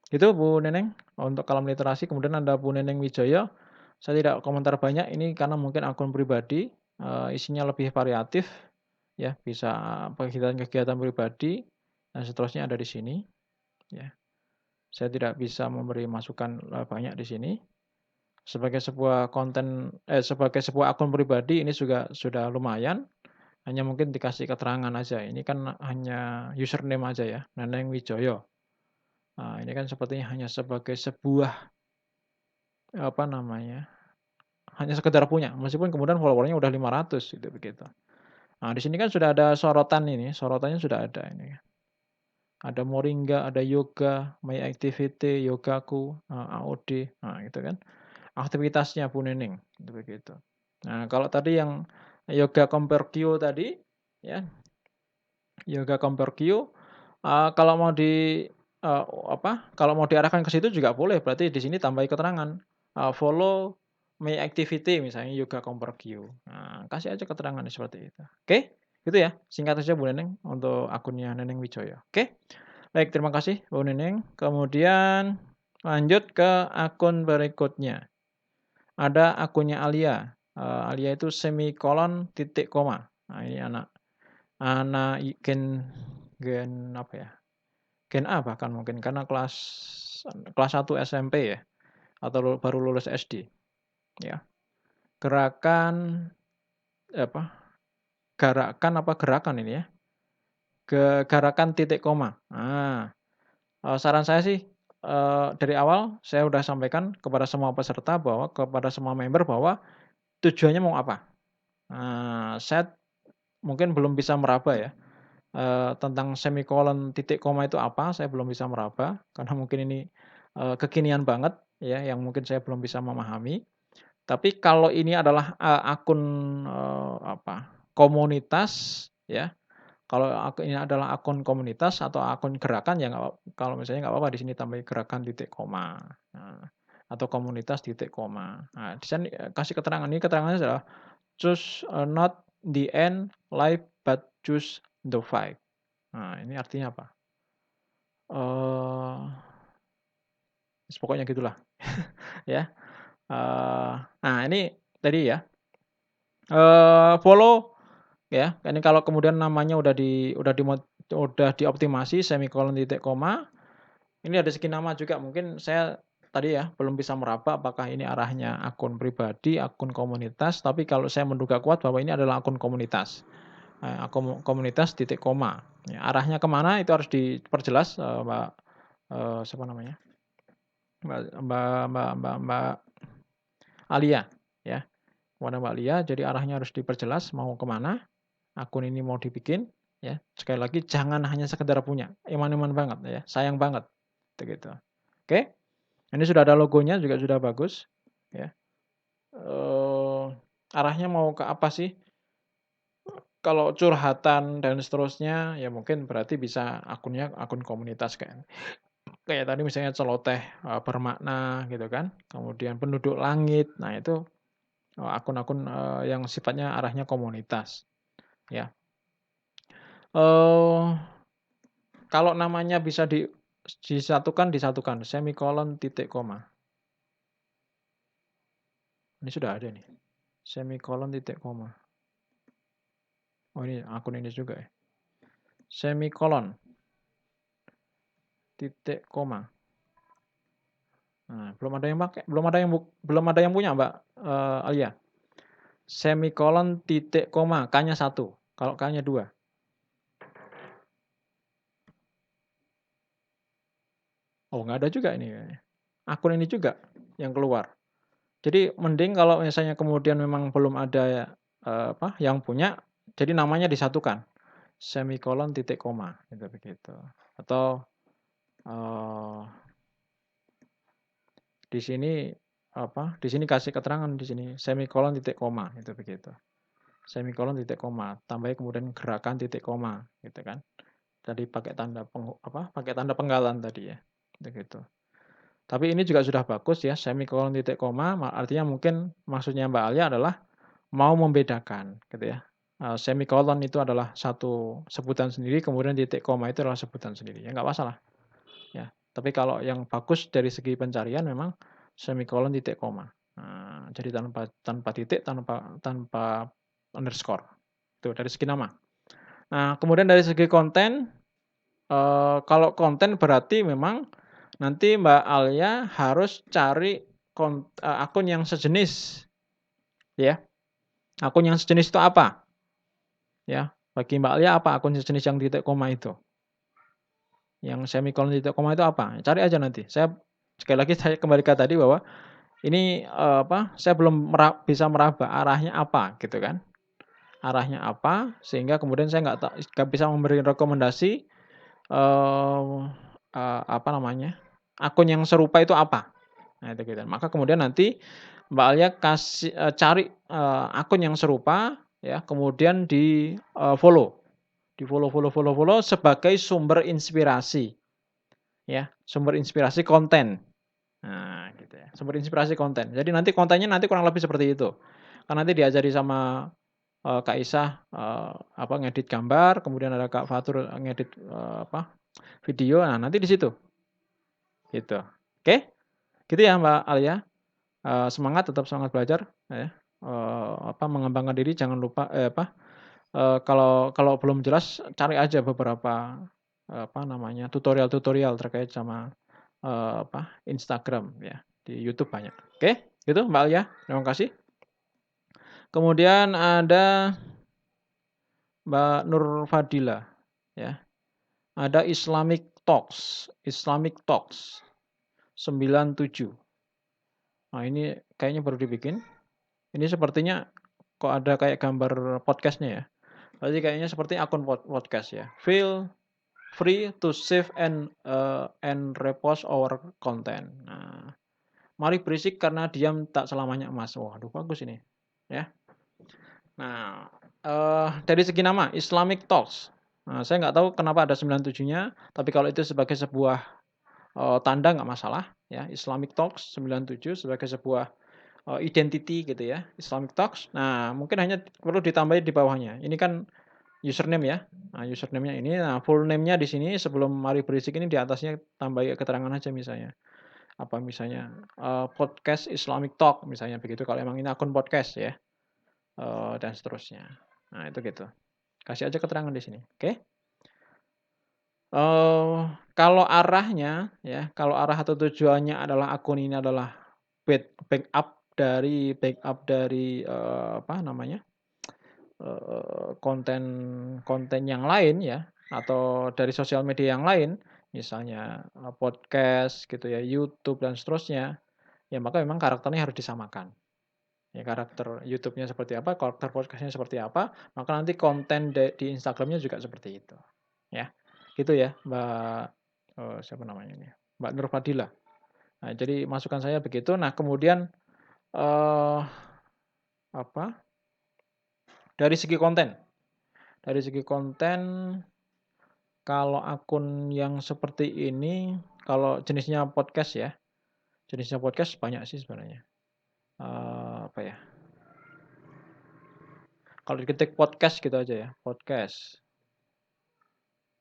itu Bu Neneng untuk Kalam Literasi, kemudian ada Bu Neneng Wijaya, saya tidak komentar banyak ini karena mungkin akun pribadi, isinya lebih variatif, ya bisa kegiatan-kegiatan pribadi dan seterusnya ada di sini, ya. Saya tidak bisa memberi masukan, banyak di sini. Sebagai sebuah akun pribadi ini juga sudah lumayan, hanya mungkin dikasih keterangan aja, ini kan hanya username aja ya, Neneng Wijaya. Nah, ini kan sepertinya hanya sebagai sebuah, apa namanya, hanya sekedar punya, meskipun kemudian follower-nya udah 500 gitu, begitu. Nah, di sini kan sudah ada sorotan ini, sorotannya sudah ada ini. Ada Moringa, ada yoga, my activity, yogaku, AOD, nah gitu kan. Aktivitasnya Bu Neneng, gitu begitu. Nah, kalau tadi yang yoga Comperkio tadi, ya, yoga Comperkio, kalau mau kalau mau diarahkan ke situ juga boleh, berarti di sini tambahi keterangan, follow my activity misalnya yoga Comperkio. Nah, kasih aja keterangan seperti itu. Oke, gitu ya, singkat saja Bu Neneng untuk akunnya Neneng Wijaya. Oke, baik terima kasih Bu Neneng. Kemudian lanjut ke akun berikutnya. Ada akunnya Alia, Alia itu semikolon titik koma. Nah, ini anak gen apa ya, gen A bahkan mungkin karena kelas 1 SMP ya, atau baru lulus SD, ya. Gerakan apa, gerakan ini ya, gerakan titik koma. Nah, saran saya sih, dari awal saya udah sampaikan kepada semua peserta kepada semua member bahwa tujuannya mau apa. Saya mungkin belum bisa meraba ya, tentang semikolon, titik koma itu apa, saya belum bisa meraba, karena mungkin ini, kekinian banget ya, yang mungkin saya belum bisa memahami. Tapi kalau ini adalah, akun, komunitas ya, kalau ini adalah akun komunitas atau akun gerakan ya kalau misalnya nggak apa-apa di sini tambahin gerakan titik koma, atau komunitas titik koma. Nah, di sini, kasih keterangan, ini keterangannya adalah choose, not the end life but choose the fight. Nah, ini artinya apa? Eee, pokoknya gitulah ya. Nah ini tadi ya, follow ya, ini kalau kemudian namanya udah dioptimasi semikolon, titik koma, ini ada segi nama juga mungkin saya tadi ya belum bisa meraba apakah ini arahnya akun pribadi, akun komunitas, tapi kalau saya menduga kuat bahwa ini adalah akun komunitas. Komunitas titik koma. Ya, arahnya kemana itu harus diperjelas, siapa namanya, Mbak Mbak Mbak Mbak Mbak Alia, ya. Kepada Mbak Alia, jadi arahnya harus diperjelas mau kemana, akun ini mau dibikin, ya. Sekali lagi jangan hanya sekedar punya, iman-iman banget ya, sayang banget, begitu. Oke, ini sudah ada logonya juga sudah bagus, ya. Arahnya mau ke apa sih? Kalau curhatan dan seterusnya, ya mungkin berarti bisa akunnya akun komunitas kayak tadi misalnya celoteh, bermakna gitu kan, kemudian penduduk langit. Nah itu, akun-akun, yang sifatnya arahnya komunitas, ya. Eee, kalau namanya bisa disatukan, semikolon, titik koma. Ini sudah ada nih, semikolon, titik koma. Oh ini akun ini juga ya, semikolon, titik koma. Nah, belum ada yang punya Mbak, Alia. Semikolon, titik koma, K-nya 1, kalau K-nya 2. Oh, nggak ada juga ini kayaknya. Akun ini juga yang keluar. Jadi mending kalau misalnya kemudian memang belum ada, yang punya, jadi namanya disatukan. Semikolon, titik koma, gitu begitu. Atau, eee, di sini, di sini kasih keterangan di sini, semikolon, titik koma, gitu begitu. Semikolon, titik koma, tambahnya kemudian gerakan titik koma, gitu kan. Tadi pakai pakai tanda penggalan tadi ya, gitu. Tapi ini juga sudah bagus ya, semikolon, titik koma, artinya mungkin maksudnya Mbak Alia adalah mau membedakan gitu ya. Semikolon itu adalah satu sebutan sendiri, kemudian titik koma itu adalah sebutan sendiri, ya nggak masalah, ya. Tapi kalau yang bagus dari segi pencarian memang semikolon, titik koma. Nah, jadi tanpa tanpa titik, tanpa tanpa underscore. Itu dari segi nama. Nah, kemudian dari segi konten, kalau konten berarti memang nanti Mbak Alia harus cari akun yang sejenis, ya. Akun yang sejenis itu apa? Ya, bagi Mbak Alia apa akun sejenis yang titik koma itu? Yang semikolon titik koma itu apa? Cari aja nanti. Sekali lagi saya kembali ke tadi bahwa ini, saya belum bisa meraba arahnya apa gitu kan. Arahnya apa, sehingga kemudian saya nggak bisa memberi rekomendasi, eee apa namanya, akun yang serupa itu apa. Nah itu gitu. Maka kemudian nanti Mbak Alia cari, akun yang serupa ya, kemudian follow. Di-follow sebagai sumber inspirasi ya, sumber inspirasi konten. Nah gitu ya, sumber inspirasi konten. Jadi nanti kontennya nanti kurang lebih seperti itu. Kan nanti diajari sama, Kak Isah, ngedit gambar, kemudian ada Kak Fatur ngedit, video, nah nanti di situ, gitu. Oke, gitu ya Mbak Alia, semangat, tetap semangat belajar ya, mengembangkan diri jangan lupa Kalau belum jelas cari aja beberapa, tutorial-tutorial terkait sama, Instagram ya, di YouTube banyak. Oke, gitu Mbak Alia, terima kasih. Kemudian ada Mbak Nur Fadila ya, ada Islamic Talks 97. Nah, ini kayaknya baru dibikin. Ini sepertinya kok ada kayak gambar podcastnya ya. Berarti kayaknya seperti akun podcast ya. Feel free to save and repost our content. Nah, mari berisik karena diam tak selamanya emas. Waduh, bagus ini. Ya. Nah, dari segi nama Islamic Talks. Nah, saya nggak tahu kenapa ada 97-nya, tapi kalau itu sebagai sebuah tanda nggak masalah ya. Islamic Talks 97 sebagai sebuah identity gitu ya, Islamic Talks. Nah, mungkin hanya perlu ditambahin di bawahnya. Ini kan username ya. Nah, username-nya ini, nah full name-nya di sini sebelum mari berisik ini di atasnya tambah keterangan aja misalnya. Apa misalnya podcast Islamic Talk misalnya begitu kalau emang ini akun podcast ya. Dan seterusnya. Nah, itu gitu. Kasih aja keterangan di sini. Oke. Kalau arahnya ya, kalau arah atau tujuannya adalah akun ini adalah backup dari konten konten yang lain ya, atau dari sosial media yang lain, misalnya, podcast gitu ya, YouTube dan seterusnya, ya maka memang karakternya harus disamakan. Ya karakter YouTube-nya seperti apa, karakter podcast-nya seperti apa, maka nanti konten di Instagram-nya juga seperti itu, ya. Gitu ya, Mbak, siapa namanya ini, Mbak Nur Fadila. Nah, jadi masukan saya begitu. Nah, kemudian, eee, apa, dari segi konten kalau akun yang seperti ini, kalau jenisnya podcast banyak sih sebenarnya. Apa ya, kalau diketik podcast gitu aja ya, podcast.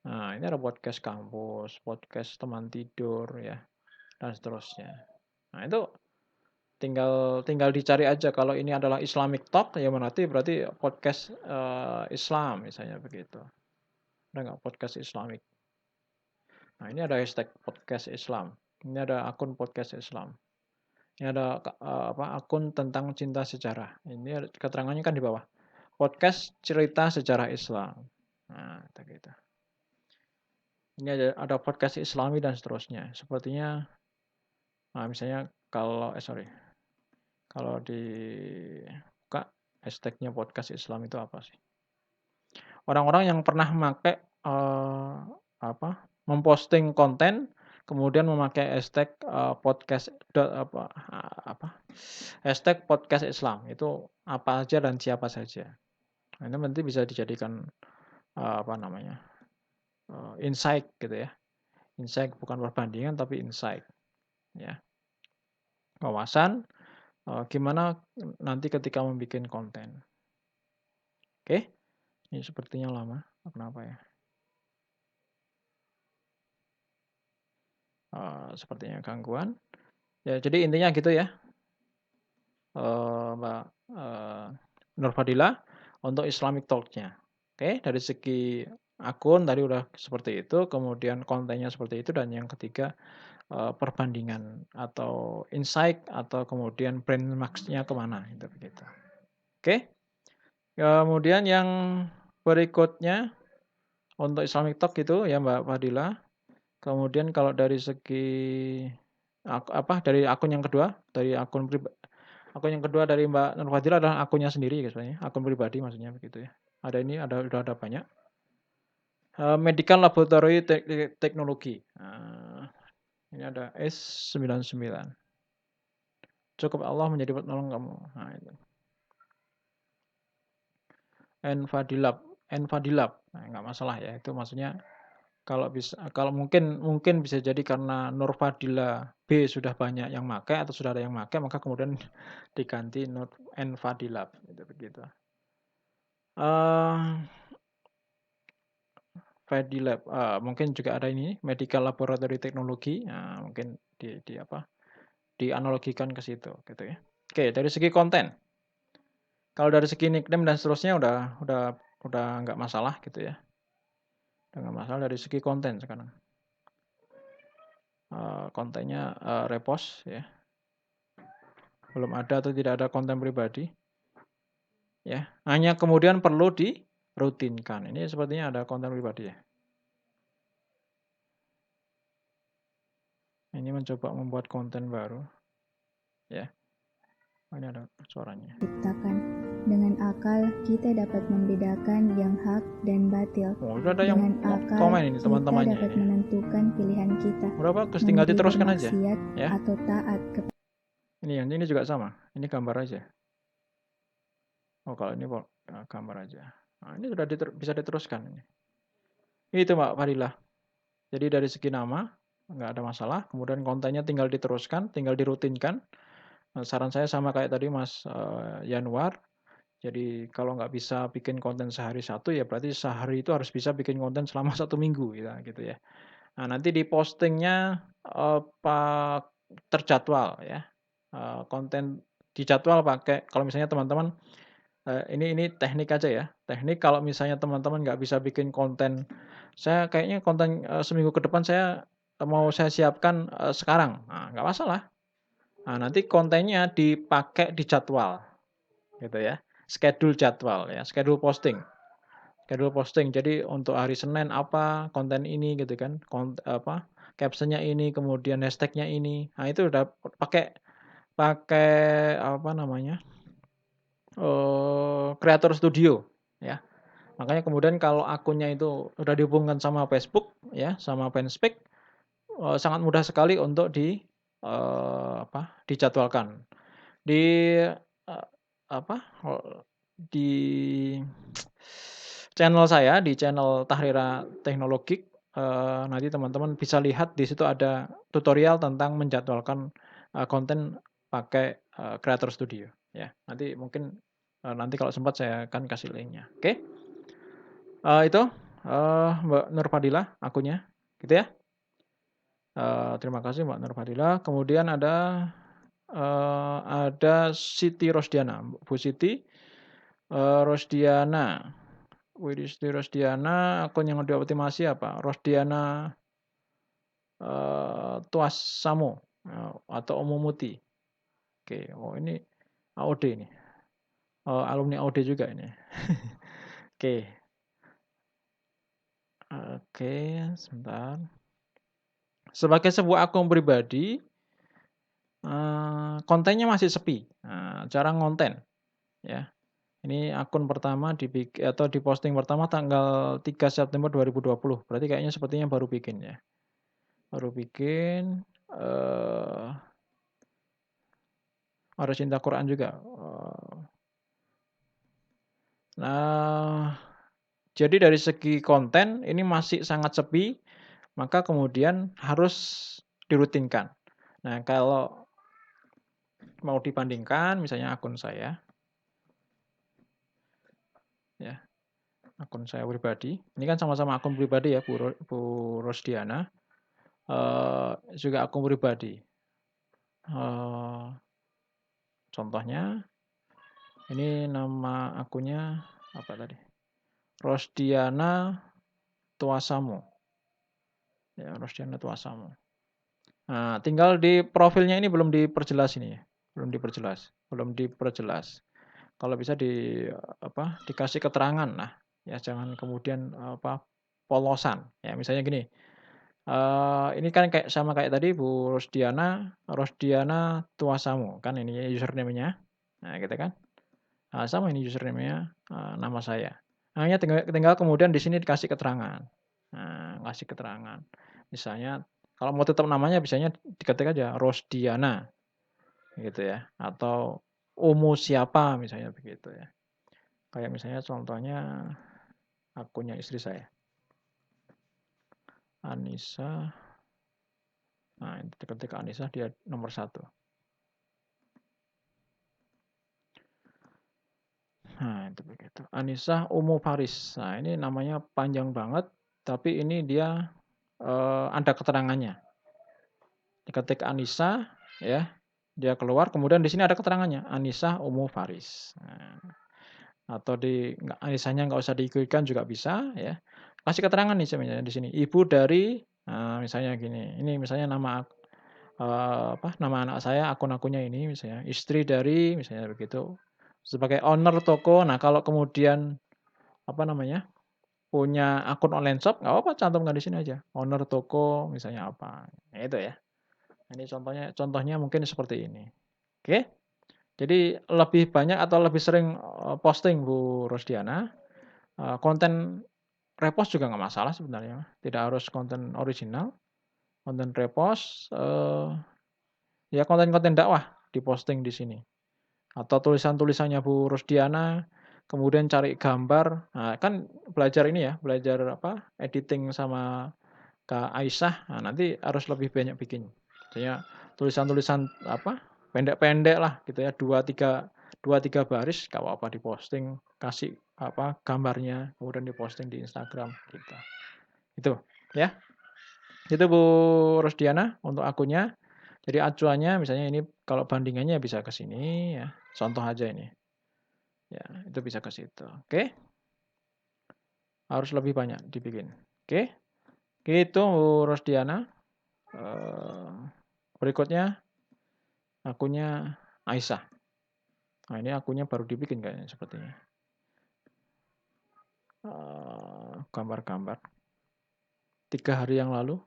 Nah, ini ada podcast kampus, podcast teman tidur ya, dan seterusnya. Nah, itu tinggal tinggal dicari aja kalau ini adalah Islamic Talk ya berarti podcast, Islam misalnya begitu. Ada nggak podcast Islamic? Nah, ini ada hashtag podcast Islam. Ini ada akun podcast Islam. Ini ada akun tentang cinta sejarah. Ini keterangannya kan di bawah. Podcast cerita sejarah Islam. Nah, gitu. Ini ada podcast Islami dan seterusnya. Sepertinya, nah misalnya kalau dibuka hashtagnya podcast Islam itu apa sih? Orang-orang yang pernah memakai memposting konten, kemudian memakai hashtag podcast hashtag podcast Islam itu apa aja dan siapa saja. Nah, ini nanti bisa dijadikan insight gitu ya. Insight bukan perbandingan tapi insight ya. Wawasan gimana nanti ketika membuat konten. Oke. Ini sepertinya lama. Kenapa ya? Sepertinya gangguan. Ya, jadi intinya gitu ya. Mbak Nur Fadila untuk Islamic Talk-nya. Oke, dari segi akun tadi udah seperti itu, kemudian kontennya seperti itu, dan yang ketiga perbandingan atau insight atau kemudian brand max-nya kemana itu begitu. Oke. Kemudian yang berikutnya untuk Islamic Talk itu ya Mbak Fadila. Kemudian kalau dari segi dari akun yang kedua, akun yang kedua dari Mbak Nur Fadila adalah akunnya sendiri ya sebenarnya, akun pribadi maksudnya begitu ya. Udah ada banyak. Medical Laboratory Technology. Ini ada S99. Cukup Allah menjadi penolong kamu. Nah, itu. Enfadilab. Nah, enggak masalah ya. Itu maksudnya kalau mungkin bisa jadi karena Nur Fadila B sudah banyak yang pakai atau sudah ada yang pakai, maka kemudian diganti Nur Enfadilab gitu begitu. Fadilab, mungkin juga ada ini Medical Laboratory Technology. Nah, mungkin dianalogikan ke situ gitu ya. Oke, dari segi konten. Kalau dari segi nickname dan seterusnya udah udah nggak masalah gitu ya. Udah nggak masalah dari segi konten sekarang. Kontennya repost ya. Belum ada atau tidak ada konten pribadi ya. Hanya kemudian perlu dirutinkan. Ini sepertinya ada konten pribadi ya. Ini mencoba membuat konten baru ya. Ini ada suaranya. Ciptakan. Dengan akal, kita dapat membedakan yang hak dan batil. Oh, udah ada yang Dengan akal, komen ini kita teman-temannya dapat ini. menentukan pilihan kita. Udah bagus, tinggal Memilih diteruskan aja bermaksiat ya. atau taat kepada Ini juga sama. Ini gambar aja. Oh, kalau ini gambar aja. Nah, ini sudah bisa diteruskan ini. Itu Mbak Fadilah. Jadi dari segi nama nggak ada masalah. Kemudian kontennya tinggal diteruskan, tinggal dirutinkan. Saran saya sama kayak tadi Mas Yanuar. Jadi kalau nggak bisa bikin konten sehari satu ya berarti sehari itu harus bisa bikin konten selama 1 minggu gitu ya. Nah, nanti di postingnya terjadwal ya. Konten dijadwal pakai kalau misalnya teman-teman ini teknik aja ya. Teknik kalau misalnya teman-teman nggak bisa bikin konten, saya kayaknya konten seminggu ke depan mau saya siapkan sekarang. Nah, nggak masalah. Nah, nanti kontennya dipakai di jadwal, gitu ya. Schedule jadwal ya, schedule posting. Schedule posting. Jadi untuk hari Senin apa konten ini gitu kan, captionnya ini, kemudian hashtagnya ini. Nah, itu udah pakai apa namanya? Creator Studio ya. Makanya kemudian kalau akunnya itu udah dihubungkan sama Facebook ya, sama Fanspeak, sangat mudah sekali untuk dijadwalkan. Di apa, di channel saya, di channel Tahrira Teknologik, nanti teman-teman bisa lihat di situ ada tutorial tentang menjadwalkan konten pakai Creator Studio ya. Nanti mungkin nanti kalau sempat saya akan kasih linknya. Oke. Itu Mbak Nur Fadilah akunnya, gitu ya. Terima kasih Mbak Nur Fadilah. Kemudian ada Siti Rosdiana, Bu Siti Rosdiana. Siti Rosdiana, akun yang dioptimasi apa? Rosdiana Tuasamo atau Omumuti. Oke, oh ini AOD ini. Alumni AOD juga ini. Oke. Oke, sebentar. Sebagai sebuah akun pribadi, kontennya masih sepi, jarang konten, ya. Ini akun pertama diposting pertama tanggal 3 September 2020, berarti kayaknya sepertinya baru bikin ya. Baru bikin, harus cinta Quran juga. Nah, jadi dari segi konten ini masih sangat sepi, maka kemudian harus dirutinkan. Nah, kalau mau dibandingkan misalnya akun saya ya, akun saya pribadi. Ini kan sama-sama akun pribadi ya, Bu Rosdiana. Juga akun pribadi. Contohnya, ini nama akunnya apa tadi? Rosdiana Tuasamo. Ya, Rosdiana Tuasamo. Nah, tinggal di profilnya ini belum diperjelas ini ya. Belum diperjelas. Kalau bisa dikasih keterangan. Nah, ya jangan kemudian polosan. Ya, misalnya gini. Ini kan sama kayak tadi Bu Rosdiana Tuasamo kan ini username-nya. Nah, gitu kan. Nah, sama ini username-nya, nama saya. Hanya tinggal kemudian di sini dikasih keterangan. Nah, ngasih keterangan. Misalnya kalau mau tetap namanya biasanya diketik aja Rosdiana gitu ya atau Umu siapa misalnya begitu ya. Kayak misalnya contohnya akunnya istri saya. Anissa. Nah, ketika Anissa dia nomor 1. Nah, itu begitu. Anissa Umu Faris. Nah, ini namanya panjang banget, tapi ini dia ada keterangannya. Diketik Anissa, ya, dia keluar. Kemudian di sini ada keterangannya, Anissa Umu Faris. Nah, atau arisannya nggak usah diikutkan juga bisa ya. Kasih keterangan nih sebenarnya di sini, ibu dari, misalnya gini, ini misalnya nama anak saya, akun-akunnya ini misalnya, istri dari misalnya begitu, sebagai owner toko. Nah, kalau kemudian, apa namanya, punya akun online shop, nggak apa-apa cantumkan di sini aja, owner toko misalnya apa, nah itu ya. Ini contohnya contohnya mungkin seperti ini. Oke, jadi lebih banyak atau lebih sering, posting Bu Rosdiana, konten repost juga nggak masalah sebenarnya, tidak harus konten original, konten repost, ya konten-konten dakwah diposting di sini. Atau tulisan-tulisannya Bu Rosdiana, kemudian cari gambar, nah kan belajar ini ya, belajar apa, editing sama Kak Aisyah, nah nanti harus lebih banyak bikin. Misalnya tulisan-tulisan apa, pendek-pendek lah gitu ya, dua tiga baris nggak apa-apa diposting, kasih apa, gambarnya, kemudian diposting di Instagram gitu. Itu ya. Itu Bu Rosdiana untuk akunnya. Jadi acuannya misalnya ini kalau bandingannya bisa ke sini ya, contoh aja ini. Ya, itu bisa ke situ. Oke, harus lebih banyak dibikin. Oke, itu Bu Rosdiana. Berikutnya akunnya Aisyah. Nah, ini akunnya baru dibikin kayaknya sepertinya. Gambar-gambar. 3 hari yang lalu.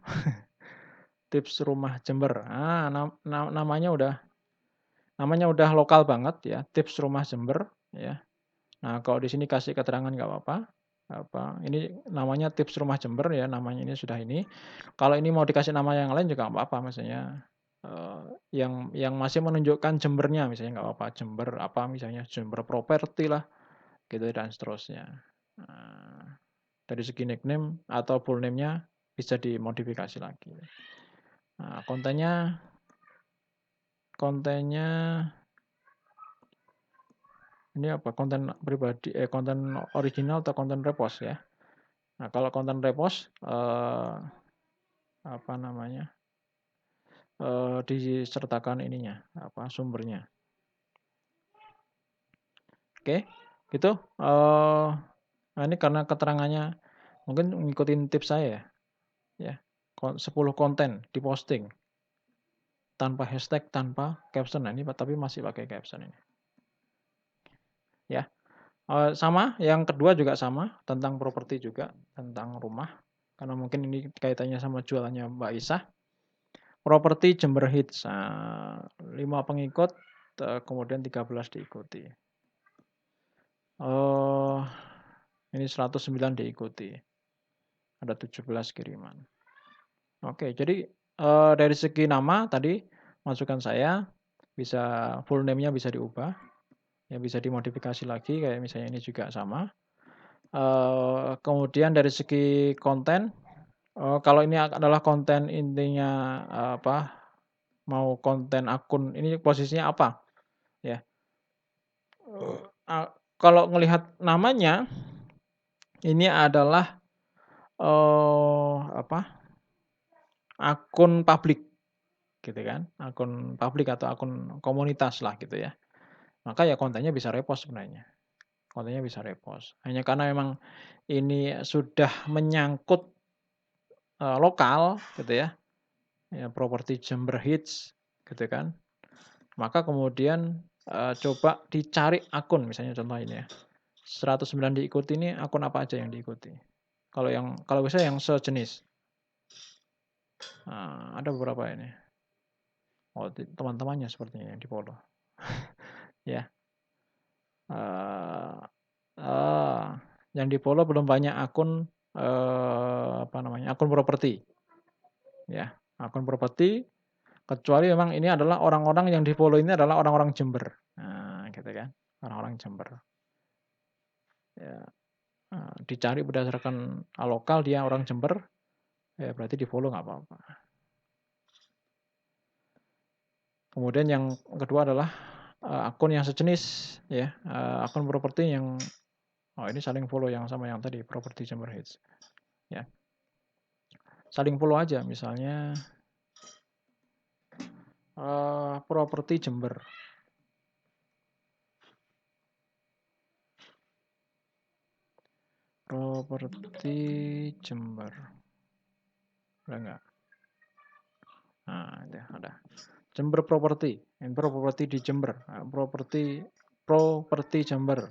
Tips rumah Jember. Namanya udah lokal banget ya. Tips rumah Jember ya. Nah, kalau di sini kasih keterangan nggak apa-apa. Ini namanya tips rumah Jember ya, namanya ini sudah ini. Kalau ini mau dikasih nama yang lain juga nggak apa-apa, misalnya yang masih menunjukkan Jembernya, misalnya nggak apa-apa, Jember apa misalnya Jember Properti lah, gitu dan seterusnya. Nah, dari segi nickname atau full name-nya bisa dimodifikasi lagi. Nah, kontennya ini apa? Konten pribadi, konten original atau konten repost ya. Nah, kalau konten repost, apa namanya, disertakan ininya, apa, sumbernya. Oke, gitu. Nah ini karena keterangannya mungkin ngikutin tips saya ya. 10 konten diposting tanpa hashtag, tanpa caption. Nah, ini tapi masih pakai caption ini. Ya. Sama, yang kedua juga sama, tentang properti juga, tentang rumah. Karena mungkin ini kaitannya sama jualannya Mbak Isah. Properti Jember Hits. 5 pengikut, kemudian 13 diikuti. Ini 109 diikuti. Ada 17 kiriman. Oke, jadi dari segi nama tadi masukan saya bisa full name-nya bisa diubah, ya bisa dimodifikasi lagi kayak misalnya ini juga sama. Kemudian dari segi konten, kalau ini adalah konten intinya mau konten akun ini posisinya apa, ya. Kalau ngelihat namanya ini adalah akun publik gitu kan, akun publik atau akun komunitas lah gitu ya. Maka ya kontennya bisa repost sebenarnya. Kontennya bisa repost. Hanya karena memang ini sudah menyangkut lokal gitu ya. Ya properti Jember Hits gitu kan. Maka kemudian coba dicari akun misalnya contoh ini ya. 109 diikuti ini akun apa aja yang diikuti. Kalau bisa yang sejenis. Ada beberapa ini. Oh, teman-temannya sepertinya yang di-follow. Ya. Yang di-follow belum banyak akun akun properti. Ya, akun properti kecuali memang ini adalah orang-orang yang di-follow ini adalah orang-orang Jember. Nah, gitu kan. Orang-orang Jember. Ya, dicari berdasarkan lokal dia orang Jember, ya berarti di-follow nggak apa-apa. Kemudian yang kedua adalah akun yang sejenis ya, akun properti yang ini saling follow yang sama yang tadi properti Jember Hits. Ya. Saling follow aja misalnya properti Jember. Properti Jember. Ada nggak? Nah, ada. Jember Property. Properti di Jember. Properti Jember.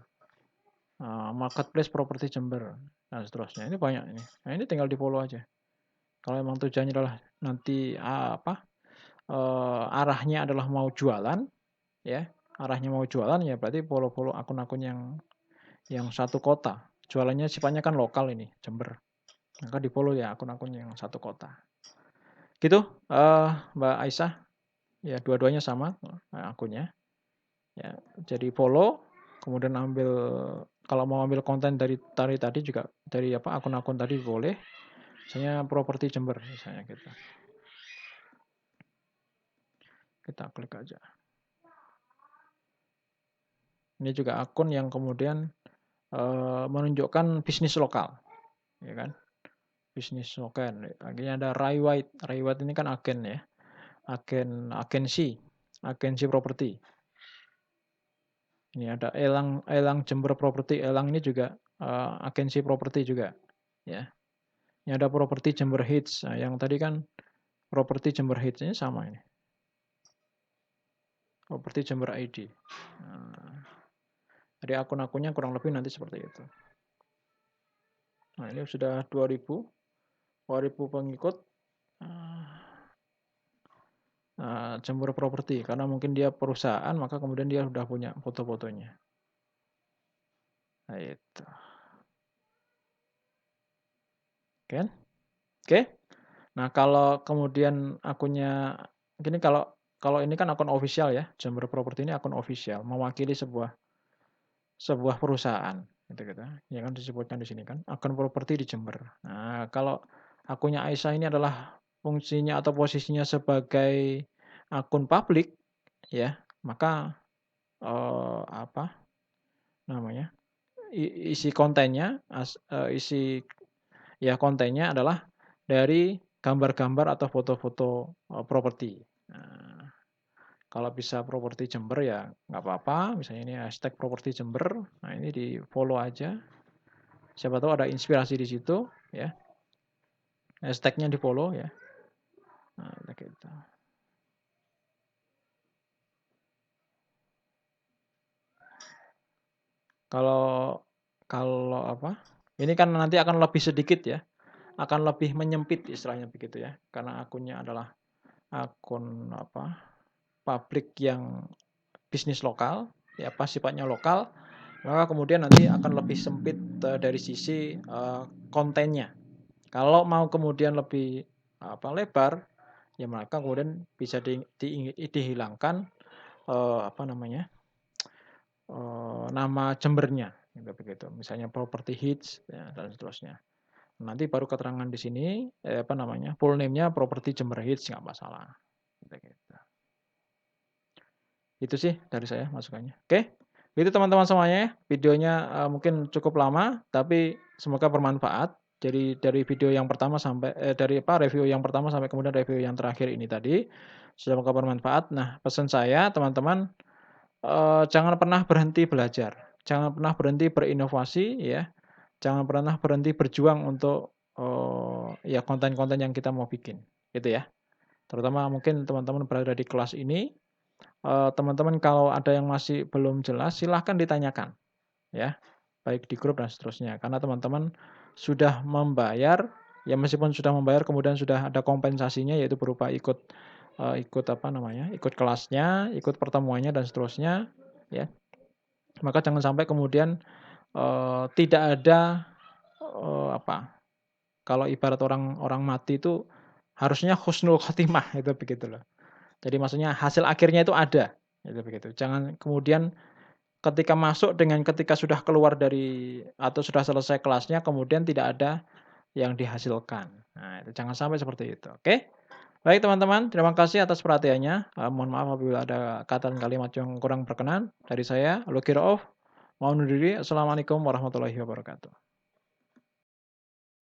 Marketplace Properti Jember. Dan seterusnya. Ini banyak ini. Nah, ini tinggal di-follow aja. Kalau memang tujuannya adalah nanti arahnya adalah mau jualan, ya. Arahnya mau jualan ya berarti follow-follow akun-akun yang satu kota. Jualannya sifatnya kan lokal ini, Jember. Maka di-follow ya akun-akun yang satu kota. Gitu, Mbak Aisyah. Ya, dua-duanya sama akunnya. Ya, jadi follow, kemudian kalau mau ambil konten dari tadi juga dari akun-akun tadi boleh. Misalnya properti Jember misalnya gitu. Kita klik aja. Ini juga akun yang kemudian menunjukkan bisnis lokal, ya kan? Bisnis lokal. Akhirnya ada Ray White. Ray White ini kan agen ya, agensi properti. Ini ada Elang Jember Property. Elang ini juga agensi properti juga, ya. Ini ada properti Jember Hits. Nah, yang tadi kan properti Jember Hits ini sama ini. Properti Jember ID. Nah, jadi akun-akunnya kurang lebih nanti seperti itu. Nah, ini sudah 2000 pengikut Jember Property. Karena mungkin dia perusahaan, maka kemudian dia sudah punya foto-fotonya. Nah, itu. Kan? Oke. Nah, kalau kemudian akunnya gini, kalau ini kan akun official ya, Jember Property ini akun official, mewakili sebuah perusahaan, gitu. Ya kan disebutkan di sini kan, akun properti di Jember. Nah, kalau akunnya Aisyah ini adalah fungsinya atau posisinya sebagai akun publik, ya, maka apa namanya? Isi kontennya kontennya adalah dari gambar-gambar atau foto-foto properti. Nah, kalau bisa properti Jember ya nggak apa-apa. Misalnya ini hashtag properti Jember. Nah, ini di-follow aja. Siapa tahu ada inspirasi di situ ya. Hashtagnya di-follow ya. Nah, gitu. Kalau apa? Ini kan nanti akan lebih sedikit ya. Akan lebih menyempit istilahnya begitu ya. Karena akunnya adalah akun publik yang bisnis lokal, ya sifatnya lokal, maka kemudian nanti akan lebih sempit dari sisi kontennya. Kalau mau kemudian lebih lebar, ya maka kemudian bisa dihilangkan nama Jembernya, gitu begitu. Misalnya property hits ya, dan seterusnya. Nanti baru keterangan di sini full name-nya property Jember Hits nggak masalah. Gitu. Itu sih dari saya masukannya. Oke. Itu teman-teman semuanya. Videonya mungkin cukup lama tapi semoga bermanfaat. Jadi dari video yang pertama sampai review yang pertama sampai kemudian review yang terakhir ini tadi semoga bermanfaat. Nah, pesan saya teman-teman jangan pernah berhenti belajar. Jangan pernah berhenti berinovasi ya. Jangan pernah berhenti berjuang untuk konten-konten yang kita mau bikin. Gitu ya. Terutama mungkin teman-teman berada di kelas ini, teman-teman kalau ada yang masih belum jelas silahkan ditanyakan ya, baik di grup dan seterusnya. Karena teman-teman sudah membayar, ya meskipun sudah membayar kemudian sudah ada kompensasinya yaitu berupa ikut kelasnya, ikut pertemuannya dan seterusnya ya. Maka jangan sampai kemudian tidak ada kalau ibarat orang mati itu harusnya husnul khotimah itu begitu loh. Jadi maksudnya hasil akhirnya itu ada, itu begitu. Jangan kemudian ketika masuk dengan ketika sudah keluar dari atau sudah selesai kelasnya kemudian tidak ada yang dihasilkan. Nah, itu jangan sampai seperti itu. Oke? Baik teman-teman, terima kasih atas perhatiannya. Mohon maaf apabila ada kata dan kalimat yang kurang berkenan. Dari saya, Luki Rauf, mau undur diri. Assalamualaikum warahmatullahi wabarakatuh.